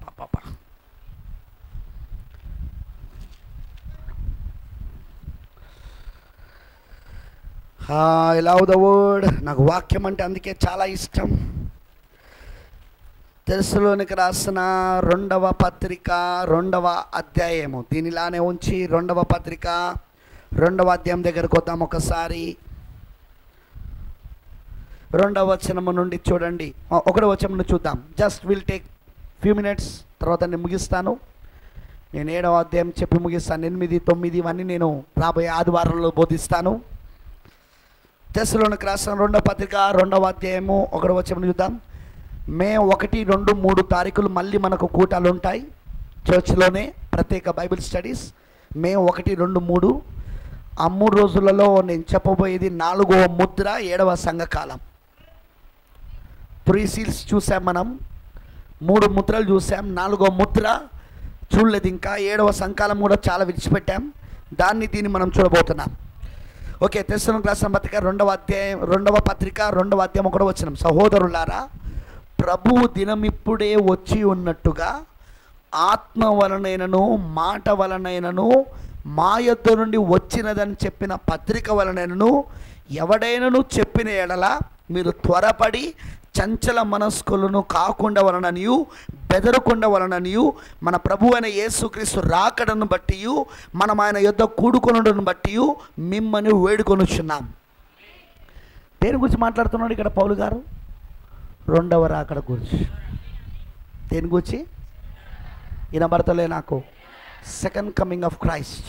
ఐ లవ్ ద వర్డ్. నాకు వాక్యం అంటే అందుకే చాలా ఇష్టం. తెస్సలోనికీయులకు రాసిన 2వ పత్రిక 2వ అధ్యాయము, దీనిలానే ఉంచి 2వ పత్రిక 2వ అధ్యాయం దగ్గరకు వద్దాం ఒకసారి. 2వ వచనము నుండి చూడండి, 1వ వచనం చూద్దాం. Just will take few minutes తర్వాత నేను ముగిస్తాను. నేను 7వ అధ్యాయం చెప్పి ముగిస్తాను. 8, 9 ఇవన్నీ నేను రాబోయే ఆదివారంలో బోధిస్తాను. తెస్సలోనికి రాసిన 2వ పత్రిక 2వ అధ్యాయము 1వ వచనం చూద్దాం. మే 1, 2, 3 తారీఖులు మళ్ళీ మనకు కూటాలు ఉంటాయి చర్చ్లోనే, ప్రత్యేక బైబిల్ స్టడీస్. మే 1, 2, 3 ఆ 3 రోజులలో నేను చెప్పబోయేది 4వ ముద్ర, 7వ సంఘకాలం. 3 సీల్స్ చూసాం మనం, 3 ముద్రలు చూసాం. 4వ ముద్ర చూడలేదు ఇంకా. 7వ సంకాలం కూడా చాలా విడిచిపెట్టాం. దీన్ని మనం చూడబోతున్నాం. ఓకే, తెస్సలోనికి రాసిన పత్రిక 2వ అధ్యాయం 2వ పత్రిక 2వ అధ్యాయం 1వ వచనం. సహోదరులారా, ప్రభువు దినం ఇప్పుడే వచ్చి ఉన్నట్టుగా ఆత్మ వలనైనను మాట వలనైనను మా యొద్ద నుండి వచ్చినదని చెప్పిన పత్రిక వలనైనను ఎవడైనను చెప్పిన ఎడల మీరు త్వరపడి చంచల మనస్కులను కాకుండా వలననియు బెదరకుండా వలననియు మన ప్రభు అయిన యేసుక్రీస్తు రాకడను బట్టి మనం ఆయన యొద్ద కూడుకొనుటను బట్టి మిమ్మల్ని వేడుకొనుచున్నాం. దేని గురించి మాట్లాడుతున్నాడు ఇక్కడ పౌలు గారు? 2వ రాకడ గురించి. దేని గురించి వినబడతలే నాకు? సెకండ్ కమింగ్ ఆఫ్ క్రైస్ట్,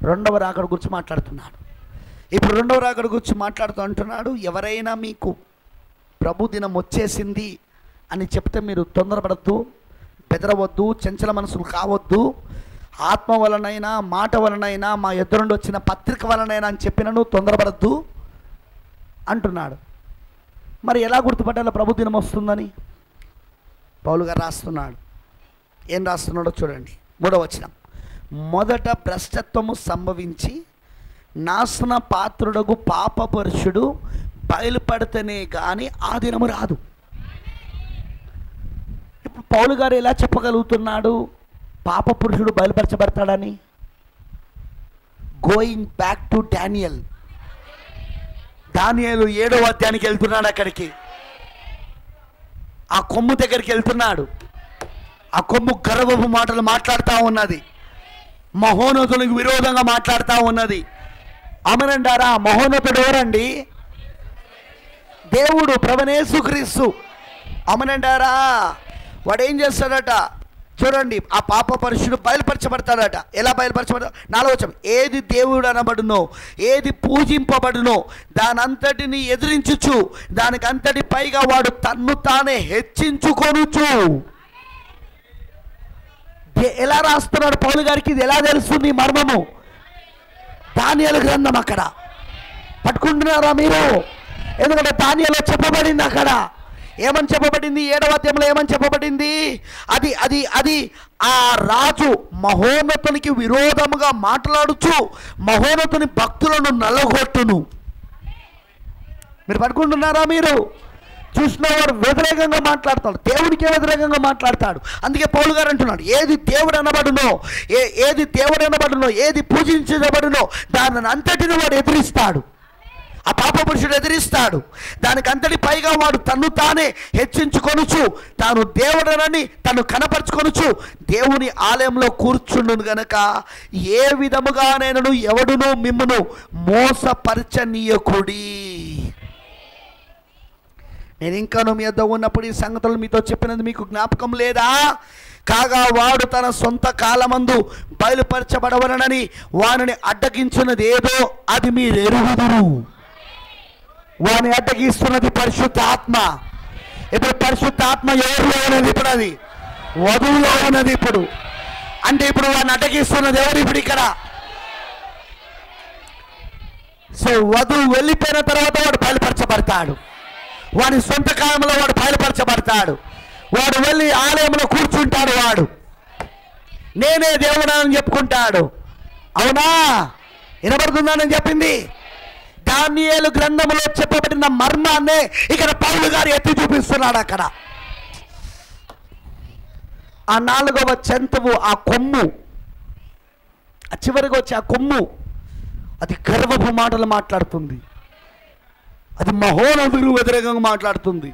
2వ రాకడ గురించి మాట్లాడుతున్నాడు. ఇప్పుడు 2వ రాకడ గురించి మాట్లాడుతూ అంటున్నాడు, ఎవరైనా మీకు ప్రభు దినం వచ్చేసింది అని చెప్తే మీరు తొందరపడద్దు, బెదరవద్దు, చంచల మనసులు కావద్దు. ఆత్మ వలనైనా మాట వలనైనా మా ఎదురు నుండి వచ్చిన పత్రిక వలనైనా అని చెప్పినను తొందరపడద్దు అంటున్నాడు. మరి ఎలా గుర్తుపట్టాలో ప్రభు దినం వస్తుందని? పౌలు గారు రాస్తున్నాడు. ఏం రాస్తున్నాడో చూడండి. 3వ వచనం. మొదట భ్రష్టత్వము సంభవించి నాశన పాత్రుడగు పాపపురుషుడు బయలుపడితేనే కానీ ఆ దినము రాదు. ఇప్పుడు పౌలు గారు ఎలా చెప్పగలుగుతున్నాడు పాపపురుషుడు బయలుపరచబడతాడని? గోయింగ్ బ్యాక్ టు డానియల్ 7వ అధ్యాయానికి వెళ్తున్నాడు. అక్కడికి ఆ కొమ్ము దగ్గరికి వెళ్తున్నాడు. ఆ కొమ్ము గర్వపు మాటలు మాట్లాడుతూ ఉన్నది, మహోన్నతునికి విరోధంగా మాట్లాడుతూ ఉన్నది. అమరండారా, మహోన్నతుడు ఎవరండి? దేవుడు, ప్రభువైన యేసుక్రీస్తు. అమనండారా, వాడు ఏం చేస్తాడట చూడండి. ఆ పాప పరిశుడు బయలుపరచబడతాడట. ఎలా బయలుపరచబడతాడు? 4వ వచనం. ఏది దేవుడు అనబడునో, ఏది పూజింపబడునో దానంతటిని ఎదిరించుచు దానికంతటి పైగా వాడు తన్ను తానే హెచ్చించుకొనుచు. ఎలా రాస్తున్నాడు పౌలు గారికి? ఇది ఎలా తెలుస్తుంది మర్మము? దానియేలు గ్రంథం అక్కడ పట్టుకుంటున్నారా మీరు? ఎందుకంటే దానియేలులో చెప్పబడింది. అక్కడ ఏమని చెప్పబడింది? 7వ అధ్యాయంలో ఏమని చెప్పబడింది? అది అది అది ఆ రాజు మహోన్నతునికి విరోధముగా మాట్లాడుచు మహోన్నతుని భక్తులను నల్లగొట్టును. మీరు పట్టుకుంటున్నారా? మీరు చూసిన వాడు వ్యతిరేకంగా మాట్లాడతాడు, దేవుడికే వ్యతిరేకంగా మాట్లాడతాడు. అందుకే పౌలు గారు అంటున్నాడు, ఏది దేవుడు అనబడునో, ఏది పూజించబడునో దానిని అంతటిని వాడు ఎదిరిస్తాడు. ఆ పాప పురుషుడు ఎదిరిస్తాడు. దానికి అంతటి పైగా వాడు తన్ను తానే హెచ్చించుకొనుచు తాను దేవుడనని తను కనపరుచుకొనుచు దేవుని ఆలయంలో కూర్చుండును గనక ఏ విధముగానైనను ఎవడును మిమ్మును మోసపరచనీయకుడి. నేను ఇంకాను మీ వద్ద ఉన్నప్పుడు ఈ సంగతులు మీతో చెప్పినది మీకు జ్ఞాపకం లేదా? కాగా వాడు తన సొంత కాలమందు బయలుపరచబడవలనని వానిని అడ్డగించున్నది ఏదో అది మీరు ఎరుగుదురు. వాని అడ్డగిస్తున్నది పరిశుద్ధ ఆత్మ. ఇప్పుడు పరిశుద్ధ ఆత్మ ఎవరిలో ఉన్నది? ఇప్పుడు అది వధువులో ఉన్నది. ఇప్పుడు అంటే ఇప్పుడు వాడిని అడ్డగిస్తున్నది ఎవరు? ఇప్పుడు ఇక్కడ. సో వధువు వెళ్ళిపోయిన తర్వాత వాడు బయలుపరచబడతాడు. వాని సొంత కాలంలో వాడు బయలుపరచబడతాడు. వాడు వెళ్ళి ఆలయంలో కూర్చుంటాడు. వాడు నేనే దేవుడని చెప్పుకుంటాడు. అవునా? వినబడుతుందని చెప్పింది. దానియేలు గ్రంథంలో చెప్పబడిన మర్మాన్నే ఇక్కడ పౌలు గారు ఎత్తి చూపిస్తున్నాడు. అక్కడ ఆ 4వ జంతువు, ఆ కొమ్ము, ఆ చివరికి వచ్చి ఆ కొమ్ము అది గర్వపు మాటలు మాట్లాడుతుంది. అది మహోన్నతులకు వ్యతిరేకంగా మాట్లాడుతుంది.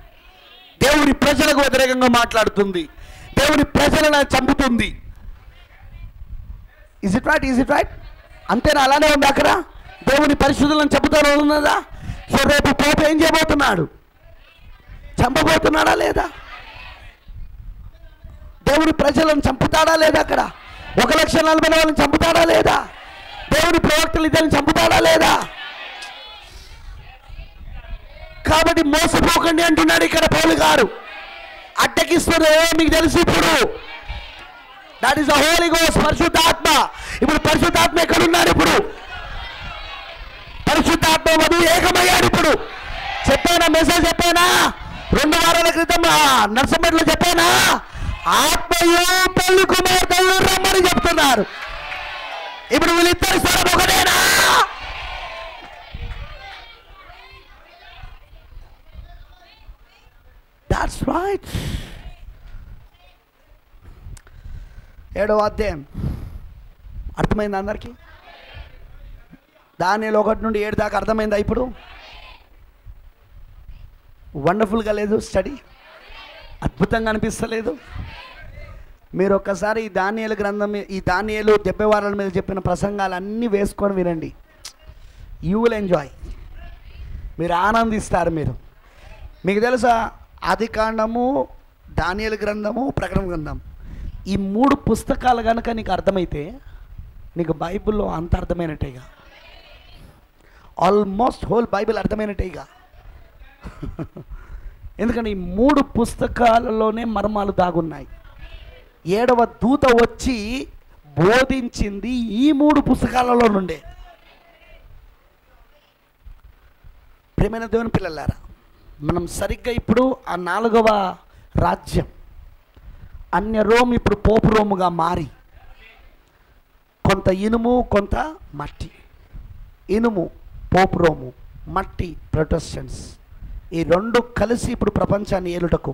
దేవుని ప్రజలకు వ్యతిరేకంగా మాట్లాడుతుంది. దేవుని ప్రజలను చంపుతుంది. Is it right? అంతేనా? అలానే ఉంది అక్కడ. దేవుని పరిశుద్ధులను చంపుతాను ఉన్నదా? సో రేపు పోపు ఏం చేయబోతున్నాడు? చంపబోతున్నాడా లేదా? దేవుని ప్రజలను చంపుతాడా లేదా? అక్కడ 1,40,000 వాళ్ళని చంపుతాడా లేదా? దేవుని ప్రవక్తలు ఇద్దరిని చంపుతాడా లేదా? కాబట్టి మోసపోకండి అంటున్నాడు ఇక్కడ పౌలు గారు. అడ్డకిస్తున్నదో మీకు తెలుసు. ఇప్పుడు that is the holy ghost, పరిశుద్ధాత్మ. ఇప్పుడు పరిశుద్ధాత్మ ఎక్కడున్నాడు? ఇప్పుడు పరిశుద్ధాత్మ వధువు ఏకమయ్యాడు. ఇప్పుడు చెప్పానా? మెసేజ్ చెప్పానా? 2 వారాల క్రితం నర్సంపేటలో చెప్పానా? ఆత్మయు పెళ్లి కుమార్తెయు రమ్మని చెప్తున్నారు. ఇప్పుడు వీళ్ళిద్దరి స్వరం ఒకటేనా? That's right. 7వ అధ్యాయం అర్థమైంది అందరికీ? దానియేలు 1 నుండి 7 దాకా అర్థమైందా? ఇప్పుడు వండర్ఫుల్గా లేదు స్టడీ? అద్భుతంగా అనిపిస్తలేదు? మీరు ఒక్కసారి ఈ దానియేలు గ్రంథం, ఈ దానియేలు 70 వారాల మీద చెప్పిన ప్రసంగాలు అన్నీ వేసుకొని వినండి. You will enjoy. మీరు ఆనందిస్తారు. మీకు తెలుసా, ఆదికాండము, దానియేలు గ్రంథము, ప్రకటన గ్రంథం, ఈ 3 పుస్తకాలు కనుక నీకు అర్థమైతే నీకు బైబిల్లో అంత అర్థమైనట్టేగా. ఆల్మోస్ట్ హోల్ బైబిల్ అర్థమైనట్టేగా. ఎందుకంటే ఈ 3 పుస్తకాలలోనే మర్మాలు దాగున్నాయి. 7వ దూత వచ్చి బోధించింది ఈ 3 పుస్తకాలలో నుండే. ప్రియమైన దేవుని పిల్లలారా, మనం సరిగ్గా ఇప్పుడు ఆ 4వ రాజ్యం అన్య రోమ్ ఇప్పుడు పోపు రోముగా మారి, కొంత ఇనుము కొంత మట్టి, ఇనుము పోపు రోము, మట్టి ప్రొటెస్టెంట్స్, ఈ 2 కలిసి ఇప్పుడు ప్రపంచాన్ని ఏలుటకు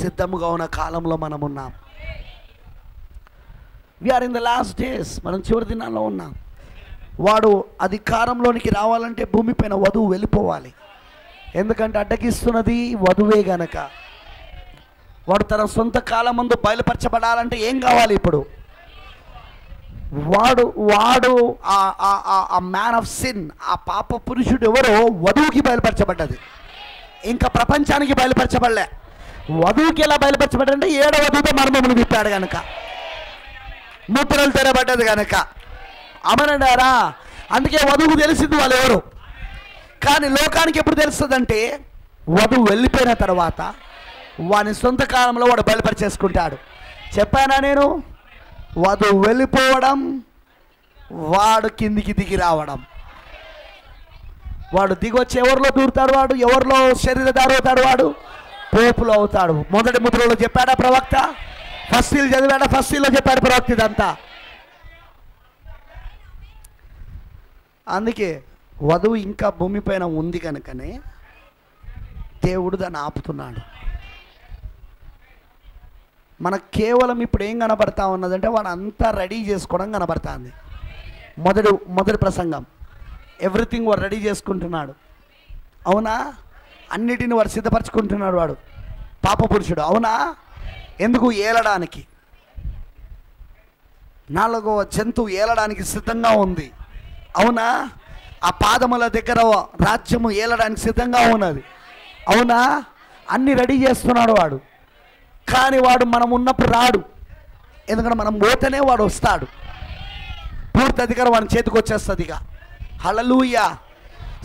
సిద్ధముగా ఉన్న కాలంలో మనం ఉన్నాం. We're in the last days. మనం చివరి దినాల్లో ఉన్నాం. వాడు అధికారంలోనికి రావాలంటే భూమిపైన వధువు వెళ్ళిపోవాలి. ఎందుకంటే అడ్డగిస్తున్నది వధువే గనక. వాడు తన సొంత కాలం ముందు బయలుపరచబడాలంటే ఏం కావాలి? ఇప్పుడు వాడు ఆ మ్యాన్ ఆఫ్ సిన్, ఆ పాప పురుషుడు ఎవరో వధువుకి బయలుపరచబడ్డది. ఇంకా ప్రపంచానికి బయలుపరచబడలే. వధువుకి ఎలా బయలుపరచబడ్డంటే 7వ దూత మర్మములు విప్పాడు కనుక, ముద్రలు తెరబడ్డది కనుక. అమనండారా? అందుకే వధువుకు తెలిసింది వాళ్ళు ఎవరు. కానీ లోకానికి ఎప్పుడు తెలుస్తుందంటే వధువు వెళ్ళిపోయిన తర్వాత వాని సొంత కాలంలో వాడు బయలుపరిచేసుకుంటాడు. చెప్పానా నేను? వధువు వెళ్ళిపోవడం, వాడు కిందికి దిగి రావడం. వాడు దిగొచ్చి ఎవరిలో దూరుతాడు? వాడు ఎవరిలో శరీరదారు అవుతాడు? వాడు పోపులో అవుతాడు. మొదటి ముద్రలో చెప్పాడా ప్రవక్త? ఫస్ట్ సీల్ చదివాడా? ఫస్ట్ సీల్లో చెప్పాడు ప్రవక్త ఇదంతా. అందుకే వధువు ఇంకా భూమిపైన ఉంది కనుకనే దేవుడు దాన్ని ఆపుతున్నాడు. మనకు కేవలం ఇప్పుడు ఏం కనబడతా ఉన్నదంటే వాడు అంతా రెడీ చేసుకోవడం కనబడుతుంది. మొదటి ప్రసంగం, ఎవ్రీథింగ్ వాడు రెడీ చేసుకుంటున్నాడు. అవునా? అన్నిటిని వాడు సిద్ధపరచుకుంటున్నాడు. వాడు పాప పురుషుడు. అవునా? ఎందుకు? ఏలడానికి. 4వ జంతువు ఏలడానికి సిద్ధంగా ఉంది. అవునా? ఆ పాదముల దగ్గర రాజ్యము ఏలడానికి సిద్ధంగా ఉన్నది. అవునా? అన్ని రెడీ చేస్తున్నాడు వాడు. కానీ వాడు మనం ఉన్నప్పుడు రాడు. ఎందుకంటే మనం పోతేనే వాడు వస్తాడు. పూర్తి అధికారం వాడి చేతికి వచ్చేస్తుంది ఇక. హల్లెలూయా.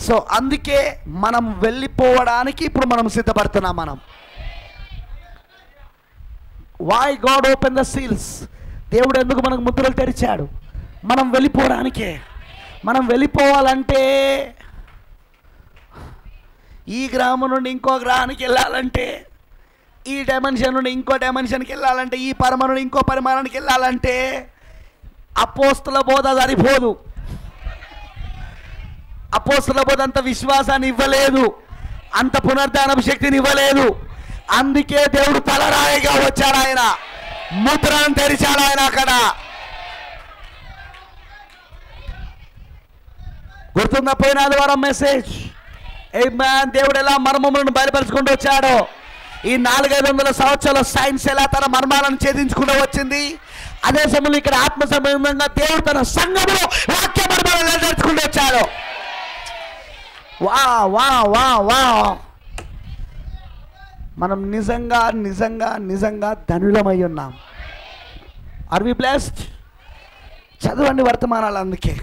సో అందుకే మనం వెళ్ళిపోవడానికి ఇప్పుడు మనం సిద్ధపడుతున్నాం. మనం why God open the seals? దేవుడు ఎందుకు మనకు ముద్రలు తెరిచాడు? మనం వెళ్ళిపోవడానికే. మనం వెళ్ళిపోవాలంటే, ఈ గ్రామం నుండి ఇంకో గ్రహానికి వెళ్ళాలంటే, ఈ డైమెన్షన్ నుండి ఇంకో డైమెన్షన్కి వెళ్ళాలంటే, ఈ పరిమాణం నుండి ఇంకో పరిమాణానికి వెళ్ళాలంటే అపోస్తుల బోధ సరిపోదు. అపోస్తుల బోధ అంత విశ్వాసాన్ని ఇవ్వలేదు, అంత పునరుద్ధానపు శక్తిని ఇవ్వలేదు. అందుకే దేవుడు తలరాయిగా వచ్చాడు. ఆయన ముద్రను తెరిచాడు. ఆయన అక్కడ గుర్తుందా పోయిన ఆదివారం మెసేజ్? ఆమేన్. దేవుడు ఎలా మర్మములను బయలుపరుచుకుంటూ వచ్చాడో, ఈ 400-500 సంవత్సరాల సైన్స్ ఎలా తన మర్మాలను ఛేదించుకుంటూ వచ్చింది, అదే సమయంలో ఇక్కడ ఆత్మ సంబంధంగా దేవుడు తన సంఘములో వాక్య మర్మాలను నెరవేర్చుకుంటూ వచ్చాడు. వా వా వా వా మనం నిజంగా నిజంగా నిజంగా ధనులమై ఉన్నాం. Are we blessed? చదవండి వర్తమానాలు. అందుకే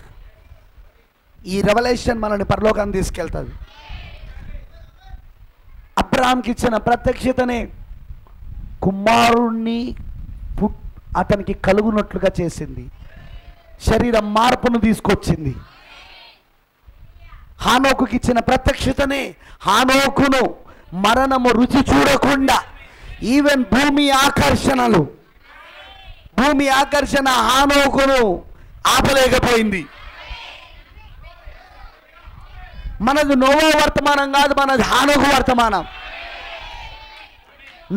ఈ రెవల్యూషన్ మనల్ని పరలోకాన్ని తీసుకెళ్తుంది. అబ్రహాంకి ఇచ్చిన ప్రత్యక్షతనే కుమారుణ్ణి అతనికి కలుగునట్లుగా చేసింది. శరీర మార్పును తీసుకొచ్చింది. హానోకుకి ఇచ్చిన ప్రత్యక్షతనే హానోకును మరణము రుచి చూడకుండా, ఈవెన్ భూమి ఆకర్షణ హానోకును ఆపలేకపోయింది. మనది నోవా వర్తమానం కాదు, మనది హానోకు వర్తమానం.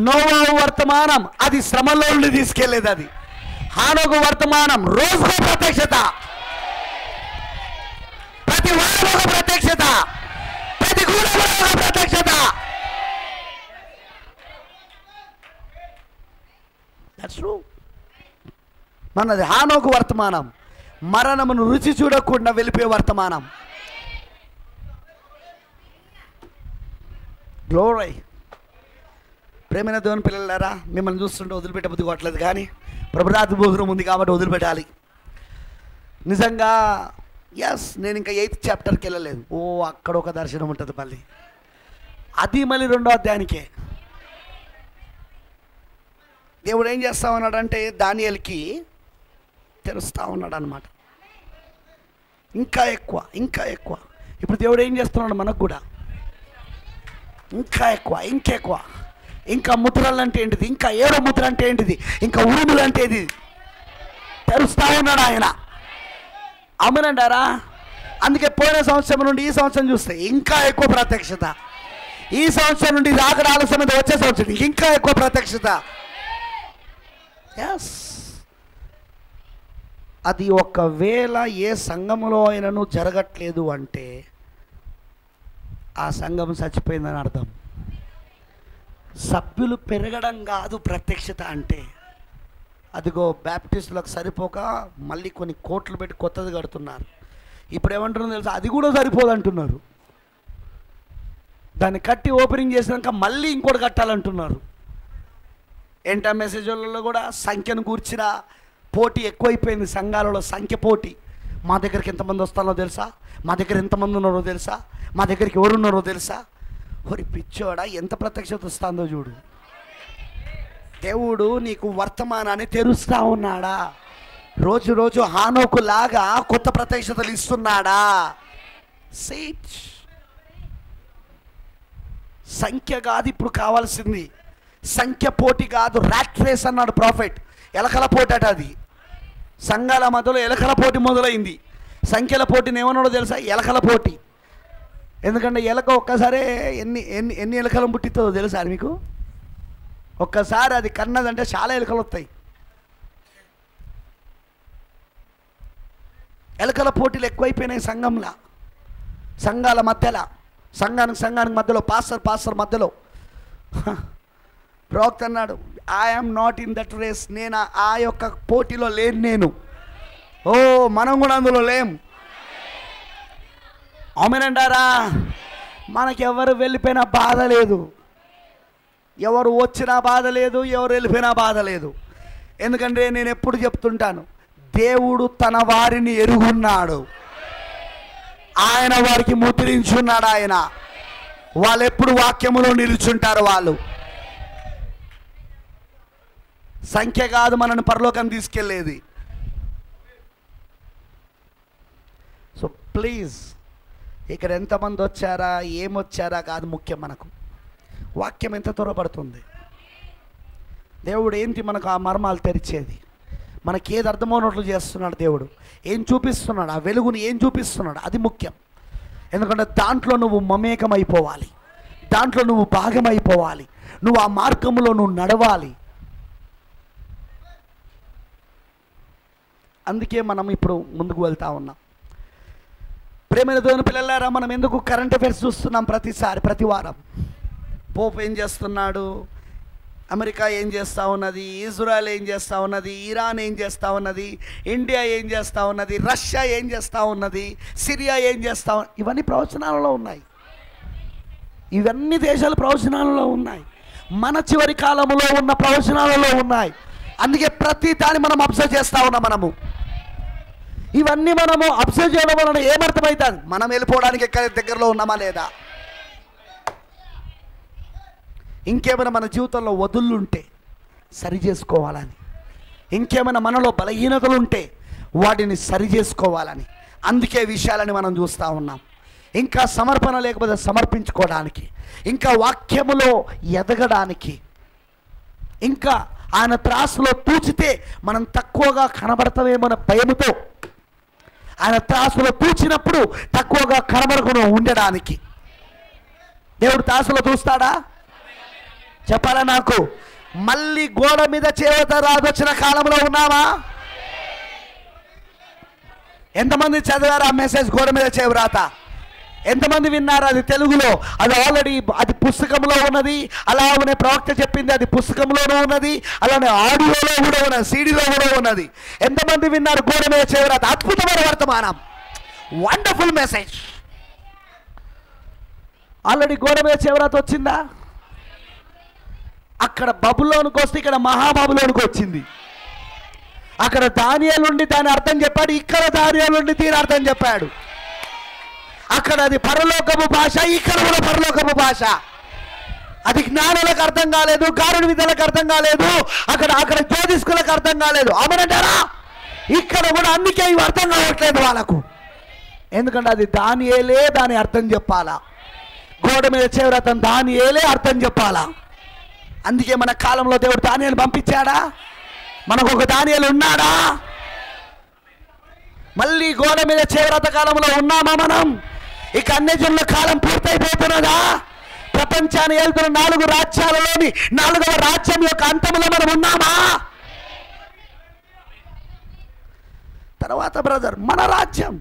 నోవా వర్తమానం అది శ్రమలో నుండి తీసుకెళ్లేది. అది హానోకు వర్తమానం రోజుకో ప్రత్యక్షత, ప్రతి వారం ఒక ప్రత్యక్షత, ప్రతి గుణంలో ఒక ప్రత్యక్షత. That's true. మనది హానోకు వర్తమానం, మరణమును రుచి చూడకుండా వెళ్ళిపోయే వర్తమానం. గ్లోరీ. ప్రేమైన దేవుని పిల్లలారా, మిమ్మల్ని చూస్తుంటే వదిలిపెట్టే బుద్ధి కొట్టలేదు, కానీ ప్రభురాత్రి భోజనం ఉంది కాబట్టి వదిలిపెట్టాలి. నిజంగా ఎస్, నేను ఇంకా 8th చాప్టర్కి వెళ్ళలేదు. అక్కడ ఒక దర్శనం ఉంటుంది మళ్ళీ, అది మళ్ళీ 2వ అధ్యాయానికే. దేవుడు ఏం చేస్తా ఉన్నాడంటే దానియేలుకి తెలుస్తూ ఉన్నాడు అన్నమాట. ఇంకా ఎక్కువ ఇంకా ఎక్కువ. ఇప్పుడు దేవుడు ఏం చేస్తున్నాడు మనకు కూడా ఇంకా ఎక్కువ ఇంకెక్కువ. ఇంకా ముద్రలు అంటే ఏంటిది, ఇంకా 7వ ముద్ర అంటే ఏంటిది, ఇంకా ఉరుములు అంటే ఇది తెలుస్తూ ఉన్నాడు ఆయన. అమ్మనంటారా? అందుకే పోయిన సంవత్సరం నుండి ఈ సంవత్సరం చూస్తే ఇంకా ఎక్కువ ప్రత్యక్షత. ఈ సంవత్సరం నుండి రాకడ ఆలస్యం మీద వచ్చే సంవత్సరం ఇంకా ఎక్కువ ప్రత్యక్షత. ఎస్, అది ఒకవేళ ఏ సంఘములో అయినను జరగట్లేదు అంటే ఆ సంఘం చచ్చిపోయిందని అర్థం. సభ్యులు పెరగడం కాదు ప్రత్యక్షత అంటే. అదిగో బ్యాప్టిస్టులకు సరిపోక మళ్ళీ కొన్ని కోట్లు పెట్టి కొత్తది కడుతున్నారు. ఇప్పుడు ఏమంటున్నారు తెలుసా, అది కూడా సరిపోదు అంటున్నారు. దాన్ని కట్టి ఓపెనింగ్ చేసినాక మళ్ళీ ఇంకోటి కట్టాలంటున్నారు. ఏంటా మెసేజ్లలో కూడా సంఖ్యను కూర్చిన పోటీ ఎక్కువైపోయింది. సంఘాలలో సంఖ్య పోటీ. మా దగ్గరికి ఎంతమంది వస్తారో తెలుసా, మా దగ్గర ఎంతమంది ఉన్నారో తెలుసా, మా దగ్గరికి ఎవరున్నారో తెలుసా. ఒరి పిచ్చోడా, ఎంత ప్రత్యక్షత వస్తుందో చూడు. దేవుడు నీకు వర్తమానాన్ని తెరుస్తూ ఉన్నాడా? రోజు రోజు హానోకు లాగా కొత్త ప్రత్యక్షతలు ఇస్తున్నాడా? సీట్ సంఖ్య కాదు ఇప్పుడు కావాల్సింది. సంఖ్య పోటీ కాదు, ర్యాట్ రేస్ అన్నాడు ప్రాఫెట్. ఎలకల పోటీ అట అది. సంఘాల మధ్యలో ఎలకల పోటీ మొదలైంది. సంఖ్యల పోటీని ఏమన్నాడో తెలుసా, ఎలకల పోటీ. ఎందుకంటే ఎలక ఒక్కసారే ఎన్ని ఎలకలను పుట్టిస్తుందో తెలుసా మీకు? ఒక్కసారి అది కన్నదంటే చాలా ఎలకలు వస్తాయి. ఎలకల పోటీలు ఎక్కువైపోయినాయి సంఘంలో, సంఘాల మధ్యలో, సంఘానికి మధ్యలో, పాస్టర్ మధ్యలో. ప్రవక్త అన్నాడు, I'm not in that race. నేను ఆ యొక్క పోటీలో లేను నేను. మనం కూడా అందులో లేం. ఆమేనంటారా? మనకెవరు వెళ్ళిపోయినా బాధ లేదు, ఎవరు వచ్చినా బాధ లేదు, ఎవరు వెళ్ళిపోయినా బాధ లేదు. ఎందుకంటే నేను ఎప్పుడు చెప్తుంటాను, దేవుడు తన వారిని ఎరుగున్నాడు. ఆయన వారికి ముద్రించున్నాడు. ఆయన వాళ్ళు ఎప్పుడు వాక్యములో నిలుచుంటారు. వాళ్ళు సంఖ్య కాదు మనల్ని పరలోకం తీసుకెళ్ళేది. సో ప్లీజ్, ఇక్కడ ఎంతమంది వచ్చారా ఏమొచ్చారా కాదు ముఖ్యం. మనకు వాక్యం ఎంత త్వరపడుతుంది, దేవుడు ఏంటి మనకు ఆ మర్మాలు తెరిచేది, మనకి ఏది అర్థమవునట్లు చేస్తున్నాడు దేవుడు, ఏం చూపిస్తున్నాడు, ఆ వెలుగుని ఏం చూపిస్తున్నాడు, అది ముఖ్యం. ఎందుకంటే దాంట్లో నువ్వు మమేకమైపోవాలి, దాంట్లో నువ్వు భాగమైపోవాలి, నువ్వు ఆ మార్గంలో నువ్వు నడవాలి. అందుకే మనం ఇప్పుడు ముందుకు వెళ్తూ ఉన్నాం. ప్రేమైన దేవుని పిల్లలారా, మనం ఎందుకు కరెంట్ అఫైర్స్ చూస్తున్నాం ప్రతి వారం? పోప్ ఏం చేస్తున్నాడు, అమెరికా ఏం చేస్తూ ఉన్నది, ఇజ్రాయెల్ ఏం చేస్తూ ఉన్నది, ఇరాన్ ఏం చేస్తూ ఉన్నది, ఇండియా ఏం చేస్తూ ఉన్నది, రష్యా ఏం చేస్తూ ఉన్నది, సిరియా ఏం చేస్తూ, ఇవన్నీ ప్రవచనాలలో ఉన్నాయి. ఇవన్నీ దేశాలు ప్రవచనాలలో ఉన్నాయి. మన చివరి కాలంలో ఉన్న ప్రవచనాలలో ఉన్నాయి. అందుకే ప్రతి దాన్ని మనం అబ్జర్వ్ చేస్తూ ఉన్నాం. మనము ఇవన్నీ మనము అబ్జర్వ్ చేయడం వలన ఏమర్థమవుతుంది? మనం వెళ్ళిపోవడానికి ఎక్కడ దగ్గరలో ఉన్నామా లేదా, ఇంకేమైనా మన జీవితంలో వదులుంటే సరి చేసుకోవాలని, ఇంకేమైనా మనలో బలహీనతలు ఉంటే వాటిని సరి చేసుకోవాలని, అందుకే విషయాలని మనం చూస్తూ ఉన్నాం. ఇంకా సమర్పణ లేకపోతే సమర్పించుకోవడానికి, ఇంకా వాక్యములో ఎదగడానికి, ఇంకా ఆయన త్రాసులో తూచితే మనం తక్కువగా కనబడతామేమన్న భయముతో ఆయన త్రాసులో తూచినప్పుడు తక్కువగా కనబడకుండా ఉండడానికి. దేవుడు త్రాసులో చూస్తాడా? చెప్పాలా నాకు? మళ్ళీ గోడ మీద చేవత రాదొచ్చిన కాలంలో ఉన్నామా? ఎంతమంది చదివారు ఆ మెసేజ్? గోడ మీద చేవరాత ఎంతమంది విన్నారు? అది తెలుగులో, అది ఆల్రెడీ అది పుస్తకంలో ఉన్నది. అలానే ప్రవక్త చెప్పింది, అది పుస్తకంలోనూ ఉన్నది, అలానే ఆడియోలో కూడా ఉన్నది, సీడీలో కూడా ఉన్నది. ఎంతమంది విన్నారు గోడ మీద చేవరాత? అద్భుతమైన వర్తమానం, వండర్ఫుల్ మెసేజ్. ఆల్రెడీ గోడ మీద చేవరాత వచ్చిందా? అక్కడ బబులోనికి వస్తే ఇక్కడ మహాబబులోనికి వచ్చింది. అక్కడ దానియేలు నుండి దాని అర్థం చెప్పాడు, ఇక్కడ దానియేలు నుండి దీని అర్థం చెప్పాడు. అక్కడ అది పరలోకపు భాష, ఇక్కడ కూడా పరలోకపు భాష. అది జ్ఞానులకు అర్థం కాలేదు, గారుడి విద్యలకు అర్థం కాలేదు, అక్కడ జ్యోతిష్కులకు అర్థం కాలేదు. అవునంటారా? ఇక్కడ కూడా అందుకే ఇవి అర్థం కావట్లేదు వాళ్ళకు. ఎందుకంటే అది దానియేలే దాని అర్థం చెప్పాలా, గోడ మీద చేవరతం దానియేలే అర్థం చెప్పాలా. అందుకే మన కాలంలో దేవుడు దానియేలు పంపించాడా? మనకు ఒక దానియేలు ఉన్నాడా? మళ్ళీ గోడ మీద చేవరత కాలంలో ఉన్నామా మనం? ఇక అన్యజనుల కాలం పూర్తయిపోతున్నదా? ప్రపంచాన్ని ఏలుతున్న 4 రాజ్యాలలోని 4వ రాజ్యం యొక్క అంతంలో మనం ఉన్నామా? తర్వాత బ్రదర్ మన రాజ్యం,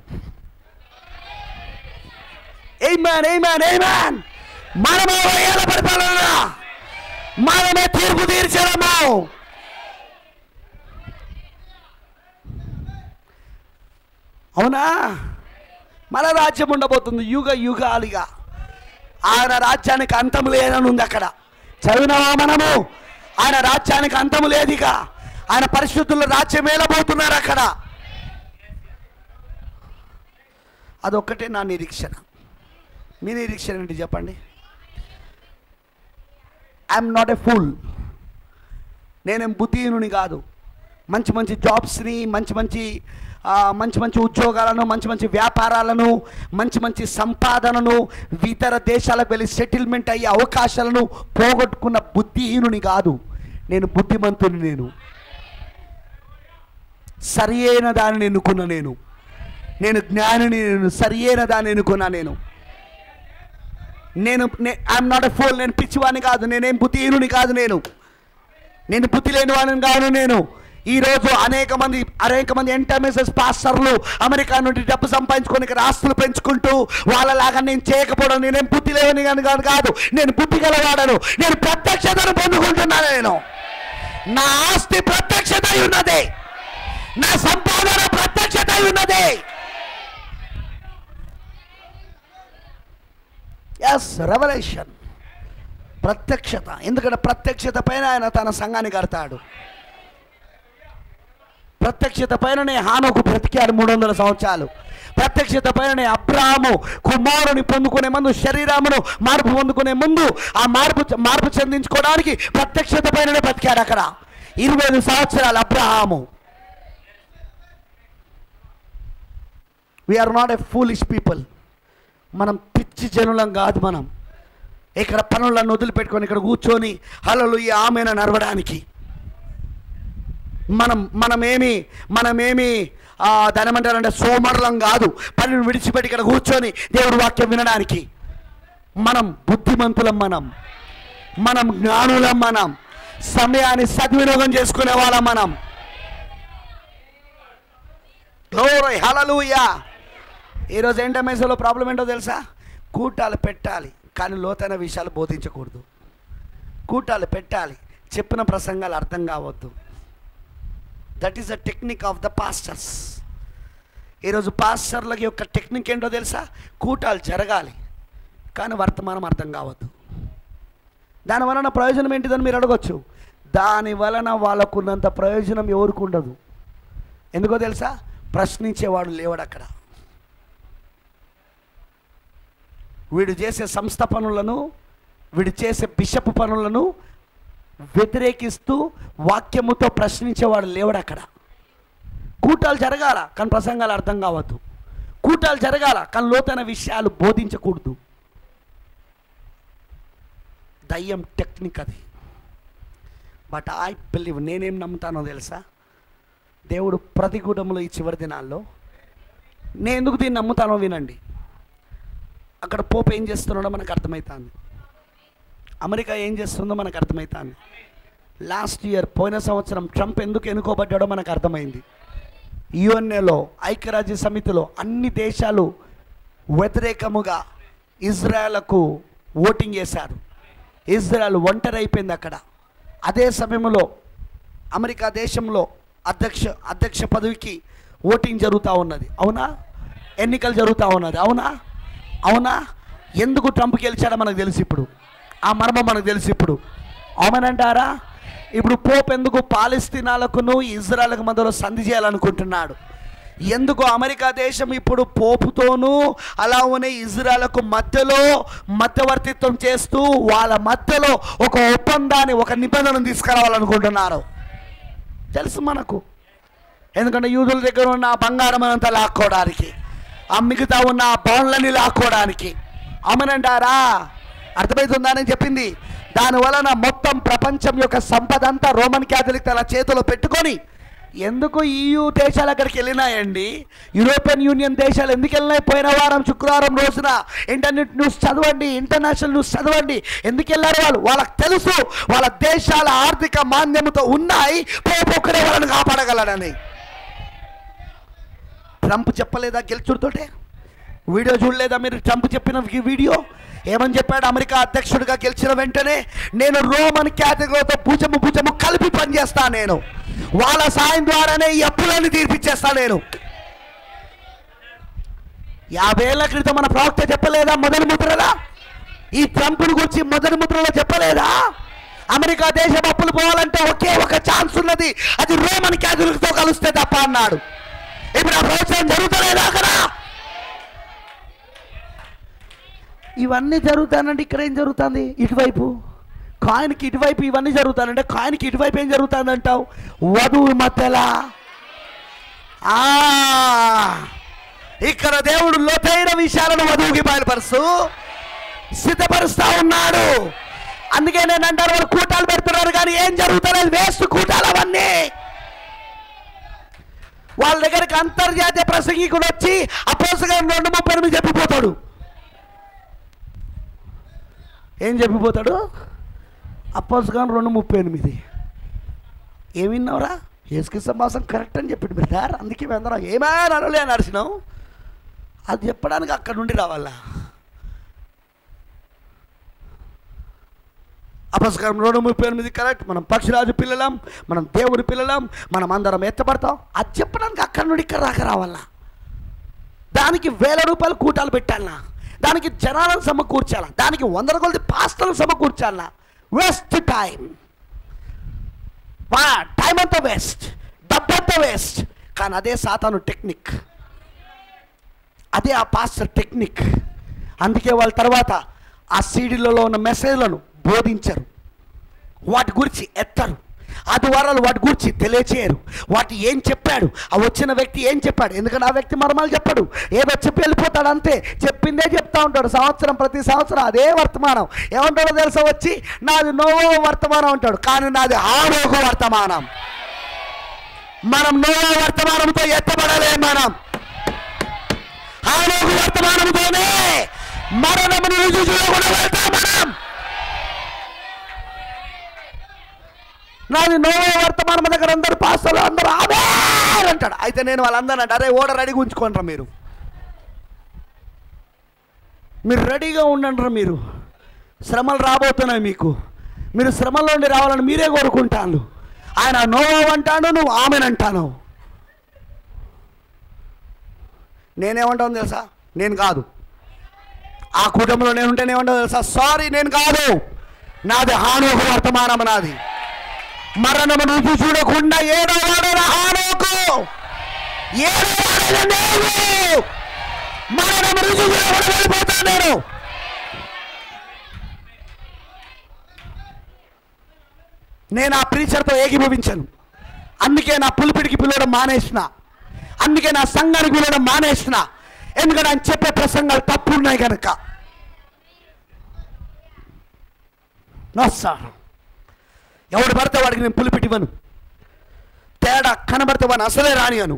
ఆమేన్ ఆమేన్ ఆమేన్, మనమే వేయాల పరిపాలన, మనమే తీర్పు తీర్చడము. అవునా? మన రాజ్యం ఉండబోతుంది యుగ యుగాలుగా. ఆయన రాజ్యానికి అంతం లేదని ఉంది అక్కడ. చదివినావా మనము? ఆయన రాజ్యానికి అంతము లేదుగా. ఆయన పరిశుద్ధుల రాజ్యం ఏలబోతున్నారు అక్కడ. అదొక్కటే నా నిరీక్షణ. మీ నిరీక్షణ ఏంటి చెప్పండి? I'm not a pool. నేనేం బుద్ధిహీనుని కాదు. మంచి మంచి జాబ్స్ని, మంచి మంచి ఉద్యోగాలను, మంచి మంచి వ్యాపారాలను, మంచి మంచి సంపాదనను, ఇతర దేశాలకు వెళ్ళి సెటిల్మెంట్ అయ్యే అవకాశాలను పోగొట్టుకున్న బుద్ధిహీనుని కాదు. నేను బుద్ధిమంతుని. నేను సరి అయిన దానిని ఎన్నుకున్నా. నేను జ్ఞానిని. నేను సరి అయిన దాన్ని ఎన్నుకున్నా. I'm not a fool. నేను పిచ్చివాడిని కాదు. నేనేం బుద్ధిహీనుని కాదు. నేను బుద్ధి లేని వాడిని కాదు. ఈరోజు అనేక మంది ఎంటర్మెసెస్ పాస్టర్లు అమెరికా నుండి డబ్బు సంపాదించుకొని ఇక్కడ ఆస్తులు పెంచుకుంటూ వాళ్ళలాగా నేను చేయకపోవడం, నేనేం బుద్ధి లేని కాదు. నేను బుద్ధి గలవాడను. నేను ప్రత్యక్షతను పొందుకుంటున్నాను. నా ఆస్తి ప్రత్యక్షత ఉన్నది, నా సంపాదన ప్రత్యక్షత ఉన్నది. ఎస్, రెవల్యూషన్, ప్రత్యక్షత. ఎందుకంటే ప్రత్యక్షత పైన ఆయన తన సంఘాన్ని కడతాడు. ప్రత్యక్షత పైననే హానోకు బ్రతికాడు 300 సంవత్సరాలు. ప్రత్యక్షత పైననే అబ్రాహాము కుమారుని పొందుకునే ముందు, శరీరమును మార్పు పొందుకునే ముందు, ఆ మార్పు చెందించుకోవడానికి ప్రత్యక్షత పైననే బ్రతికాడు అక్కడ 25 సంవత్సరాలు అబ్రాహాము. We're not a foolish people. మనం పిచ్చి జనులం కాదు. మనం ఇక్కడ పనులను వదిలిపెట్టుకొని ఇక్కడ కూర్చొని హల్లెలూయా ఆమేన్ నడవడానికి మనమేమి దాని ఏమంటారంటే సోమరులం కాదు. పనిని విడిచిపెట్టి ఇక్కడ కూర్చొని దేవుడి వాక్యం వినడానికి మనం బుద్ధిమంతులం. మనం జ్ఞానులం. మనం సమయాన్ని సద్వినియోగం చేసుకునే వాళ్ళం. మనం గ్లోరీ హల్లెలూయా. ఈరోజు ఎంటర్మెసెస్లో ప్రాబ్లం ఏంటో తెలుసా? కూటాలు పెట్టాలి కానీ లోతైన విషయాలు బోధించకూడదు. కూటాలు పెట్టాలి, చెప్పిన ప్రసంగాలు అర్థం కావద్దు. That is the technique of the pastors. ఈరోజు పాస్టర్ల యొక్క టెక్నిక్ ఏంటో తెలుసా? కూటాలు జరగాలి కానీ వర్తమానం అర్థం కావద్దు. దాని వలన ప్రయోజనం ఏంటిదని మీరు అడగొచ్చు. దాని వలన వాళ్ళకున్నంత ప్రయోజనం ఎవరికి ఉండదు. ఎందుకో తెలుసా? ప్రశ్నించేవాడు లేవాడు అక్కడ. వీడు చేసే సంస్థ పనులను, వీడు చేసే బిషప్ పనులను వ్యతిరేకిస్తూ వాక్యముతో ప్రశ్నించేవాడు లేవాడు అక్కడ. కూటాలు జరగాల కానీ ప్రసంగాలు అర్థం కావద్దు. కూటాలు జరగాల కానీ లోతైన విషయాలు బోధించకూడదు. దయ్యం టెక్నిక్ అది. బట్ ఐ బిలీవ్, నేనేం నమ్ముతానో తెలుసా? దేవుడు ప్రతికూటంలో ఈ చివరి దినాల్లో, నేను ఎందుకు దీన్ని నమ్ముతానో వినండి. అక్కడ పోప్ ఏం చేస్తున్నాడో మనకు అర్థమవుతుంది. అమెరికా ఏం చేస్తుందో మనకు అర్థమవుతుంది. లాస్ట్ ఇయర్, పోయిన సంవత్సరం ట్రంప్ ఎందుకు ఎన్నుకోబడ్డాడో మనకు అర్థమైంది. యుఎన్ఏలో, ఐక్యరాజ్య సమితిలో అన్ని దేశాలు వ్యతిరేకముగా ఇజ్రాయెల్కు ఓటింగ్ చేశారు. ఇజ్రాయెల్ ఒంటరి అయిపోయింది అక్కడ. అదే సమయంలో అమెరికా దేశంలో అధ్యక్ష పదవికి ఓటింగ్ జరుగుతూ ఉన్నది. అవునా? ఎన్నికలు జరుగుతూ ఉన్నది. అవునా? ఎందుకు ట్రంప్ గెలిచాడో మనకు తెలుసు ఇప్పుడు. ఆ మర్మం మనకు తెలుసు ఇప్పుడు. అవునంటారా? ఇప్పుడు పోప్ ఎందుకు పాలస్తీనాలకును ఇజ్రాయెల్కు మధ్యలో సంధి చేయాలనుకుంటున్నాడు? ఎందుకు అమెరికా దేశం ఇప్పుడు పోపుతోనూ అలానే ఇజ్రాయెల్కు మధ్యలో మధ్యవర్తిత్వం చేస్తూ వాళ్ళ మధ్యలో ఒక ఒప్పందాన్ని, ఒక నిబంధనను తీసుకురావాలనుకుంటున్నారు? తెలుసు మనకు. ఎందుకంటే యూదుల దగ్గర ఉన్న బంగారం అంతా లాక్కోవడానికి, ఆ మిగతా ఉన్న బాండ్లని లాక్కోవడానికి. అవునంటారా? అర్థమవుతుందా నేను చెప్పింది? దానివలన మొత్తం ప్రపంచం యొక్క సంపద అంతా రోమన్ క్యాథలిక్ తన చేతిలో పెట్టుకొని, ఎందుకు EU దేశాలు అక్కడికి వెళ్ళినాయండి? యూరోపియన్ యూనియన్ దేశాలు ఎందుకు వెళ్ళినాయి? పోయిన వారం శుక్రవారం రోజున ఇంటర్నెట్ న్యూస్ చదవండి, ఇంటర్నేషనల్ న్యూస్ చదవండి. ఎందుకు వెళ్ళారు? వాళ్ళకి తెలుసు వాళ్ళ దేశాల ఆర్థిక మాంద్యంతో ఉన్నాయి, పోపు ఒక్కడే వాళ్ళని కాపాడగలడని. ట్రంప్ చెప్పలేదా గెలుచుడితోటే? వీడియో చూడలేదా మీరు? ట్రంప్ చెప్పిన వీడియో ఏమని చెప్పాడు? అమెరికా అధ్యక్షుడిగా గెలిచిన వెంటనే నేను రోమన్ క్యాథలిక్లతో భుజము కలిపి పనిచేస్తా, నేను వాళ్ళ సాయం ద్వారానే ఈ అప్పులన్నీ తీర్పిచ్చేస్తా. నేను 50 ఏళ్ల క్రితం మన ప్రవక్త చెప్పలేదా మొదటి ముద్రలా? ఈ ట్రంప్ను గురించి మొదటి ముద్రలో చెప్పలేదా? అమెరికా దేశం అప్పులు పోవాలంటే ఒకే ఒక ఛాన్స్ ఉన్నది, అది రోమన్ క్యాథలిక్తో కలిస్తే తప్ప అన్నాడు. ఇప్పుడు ఆ ప్రవచనం జరుగుతలేదా అక్కడ? ఇవన్నీ జరుగుతానండి. ఇక్కడ ఏం జరుగుతుంది? ఇటువైపు కాయిన్కి ఇటువైపు ఇవన్నీ జరుగుతానంటే, కాయిన్కి ఇటువైపు ఏం జరుగుతుంది అంటావు? వధువు మధ్యలా ఇక్కడ దేవుడు లోతైన విషయాలను వధువుకి బయలుపరుస్తూ సిద్ధపరుస్తూ ఉన్నాడు. అందుకే నేను అంటారు, వాళ్ళు కూటాలు పెడుతున్నారు కానీ ఏం జరుగుతలేదు, వేస్ట్ కూటాలు అవన్నీ. వాళ్ళ దగ్గరికి అంతర్జాతీయ ప్రసంగికుడు వచ్చి అపోస్తలుల 2:38 చెప్పిపోతాడు. ఏం చెప్పిపోతాడు? అపోస్తలుల 2:38 ఏం విన్నావురా? యేసుక్రీస్తు మాసం కరెక్ట్ అని చెప్పిండు బ్రదర్, అందుకే అందరం ఏమైనా అనలే అని అరిచినాం. అది చెప్పడానికి అక్కడ నుండి రావాలా? అపస్కారం 2:38 కరెక్ట్. మనం పక్షిరాజు పిల్లలం, మనం దేవుడి పిల్లలం, మనం అందరం ఎత్తపడతాం. అది చెప్పడానికి అక్కడి నుండి ఇక్కడ దాకా రావాలా? దానికి ₹1000 కూటాలు పెట్టాలనా? దానికి జనాలను సమకూర్చాలా? దానికి 100 కొలది పాస్టర్లను సమకూర్చాలా? వేస్ట్ టైం అంతా వేస్ట్, డబ్బంతా వేస్ట్. కానీ అదే సాతాను టెక్నిక్, అదే ఆ పాస్టర్ టెక్నిక్. అందుకే వాళ్ళ తర్వాత ఆ సీడీలలో ఉన్న మెసేజ్లను బోధించరు, వాటి గురించి ఎత్తరు, ఆదివారాలు వాటి గురించి తెలియచేయరు. వాటి ఏం చెప్పాడు, ఆ వచ్చిన వ్యక్తి ఏం చెప్పాడు, ఎందుకంటే ఆ వ్యక్తి మర్మాలు చెప్పాడు, ఏదో చెప్పి వెళ్ళిపోతాడు అంతే. చెప్పిందే చెప్తా ఉంటాడు ప్రతి సంవత్సరం అదే వర్తమానం. ఏమంటాడో తెలుసా? వచ్చి నాది నోవో వర్తమానం అంటాడు, కానీ నాది ఆరోగ్య వర్తమానం. మనం నోవో వర్తమానంతో ఎత్తబడలే, మనం ఆరోగ్య వర్తమానంతోనే మరణమును రుచి చూడకుండా వెళ్తాం మనం. నాది నోవో వర్తమానం దగ్గర అందరు పాస్టర్లు అందరూ ఆమేన్ అంటాడు. అయితే నేను వాళ్ళందరూ అంటే, అరే ఓడ రెడీగా ఉంచుకోండి, మీరు రెడీగా ఉండండి, మీరు శ్రమలు రాబోతున్నాయి మీకు, మీరు శ్రమల నుండి రావాలని మీరే కోరుకుంటాను. ఆయన నోవో అంటాను, నువ్వు ఆమెన్ అంటాను. నేనేమంటాను తెలుసా? నేను కాదు. ఆ కుటుంబంలో నేనుంటే నేనేమంటాను తెలుసా? సారీ నేను కాదు, నాది హానోకు వర్తమానం, నాది మరణము రుచి చూడకుండా ఏడవాడైన హానోకు, ఏడవాడైన నేను మరణము రుచి చూడకుండా వెళ్ళిపోతాను. నేను ఆ ప్రీచర్తో ఏకీభవించను. అందుకే నా పులిపిడికి పిలవడం మానేసిన, అందుకే నా సంఘానికి పిలవడం మానేసిన. ఎందుకంటే ఆయన చెప్పే ప్రసంగాలు తప్పు ఉన్నాయి కనుక. నో సార్, ఎవడు పడితే వాడికి నేను పులిపిటివ్వను. తేడా కనబడితే వాడిని అసలే రానియను.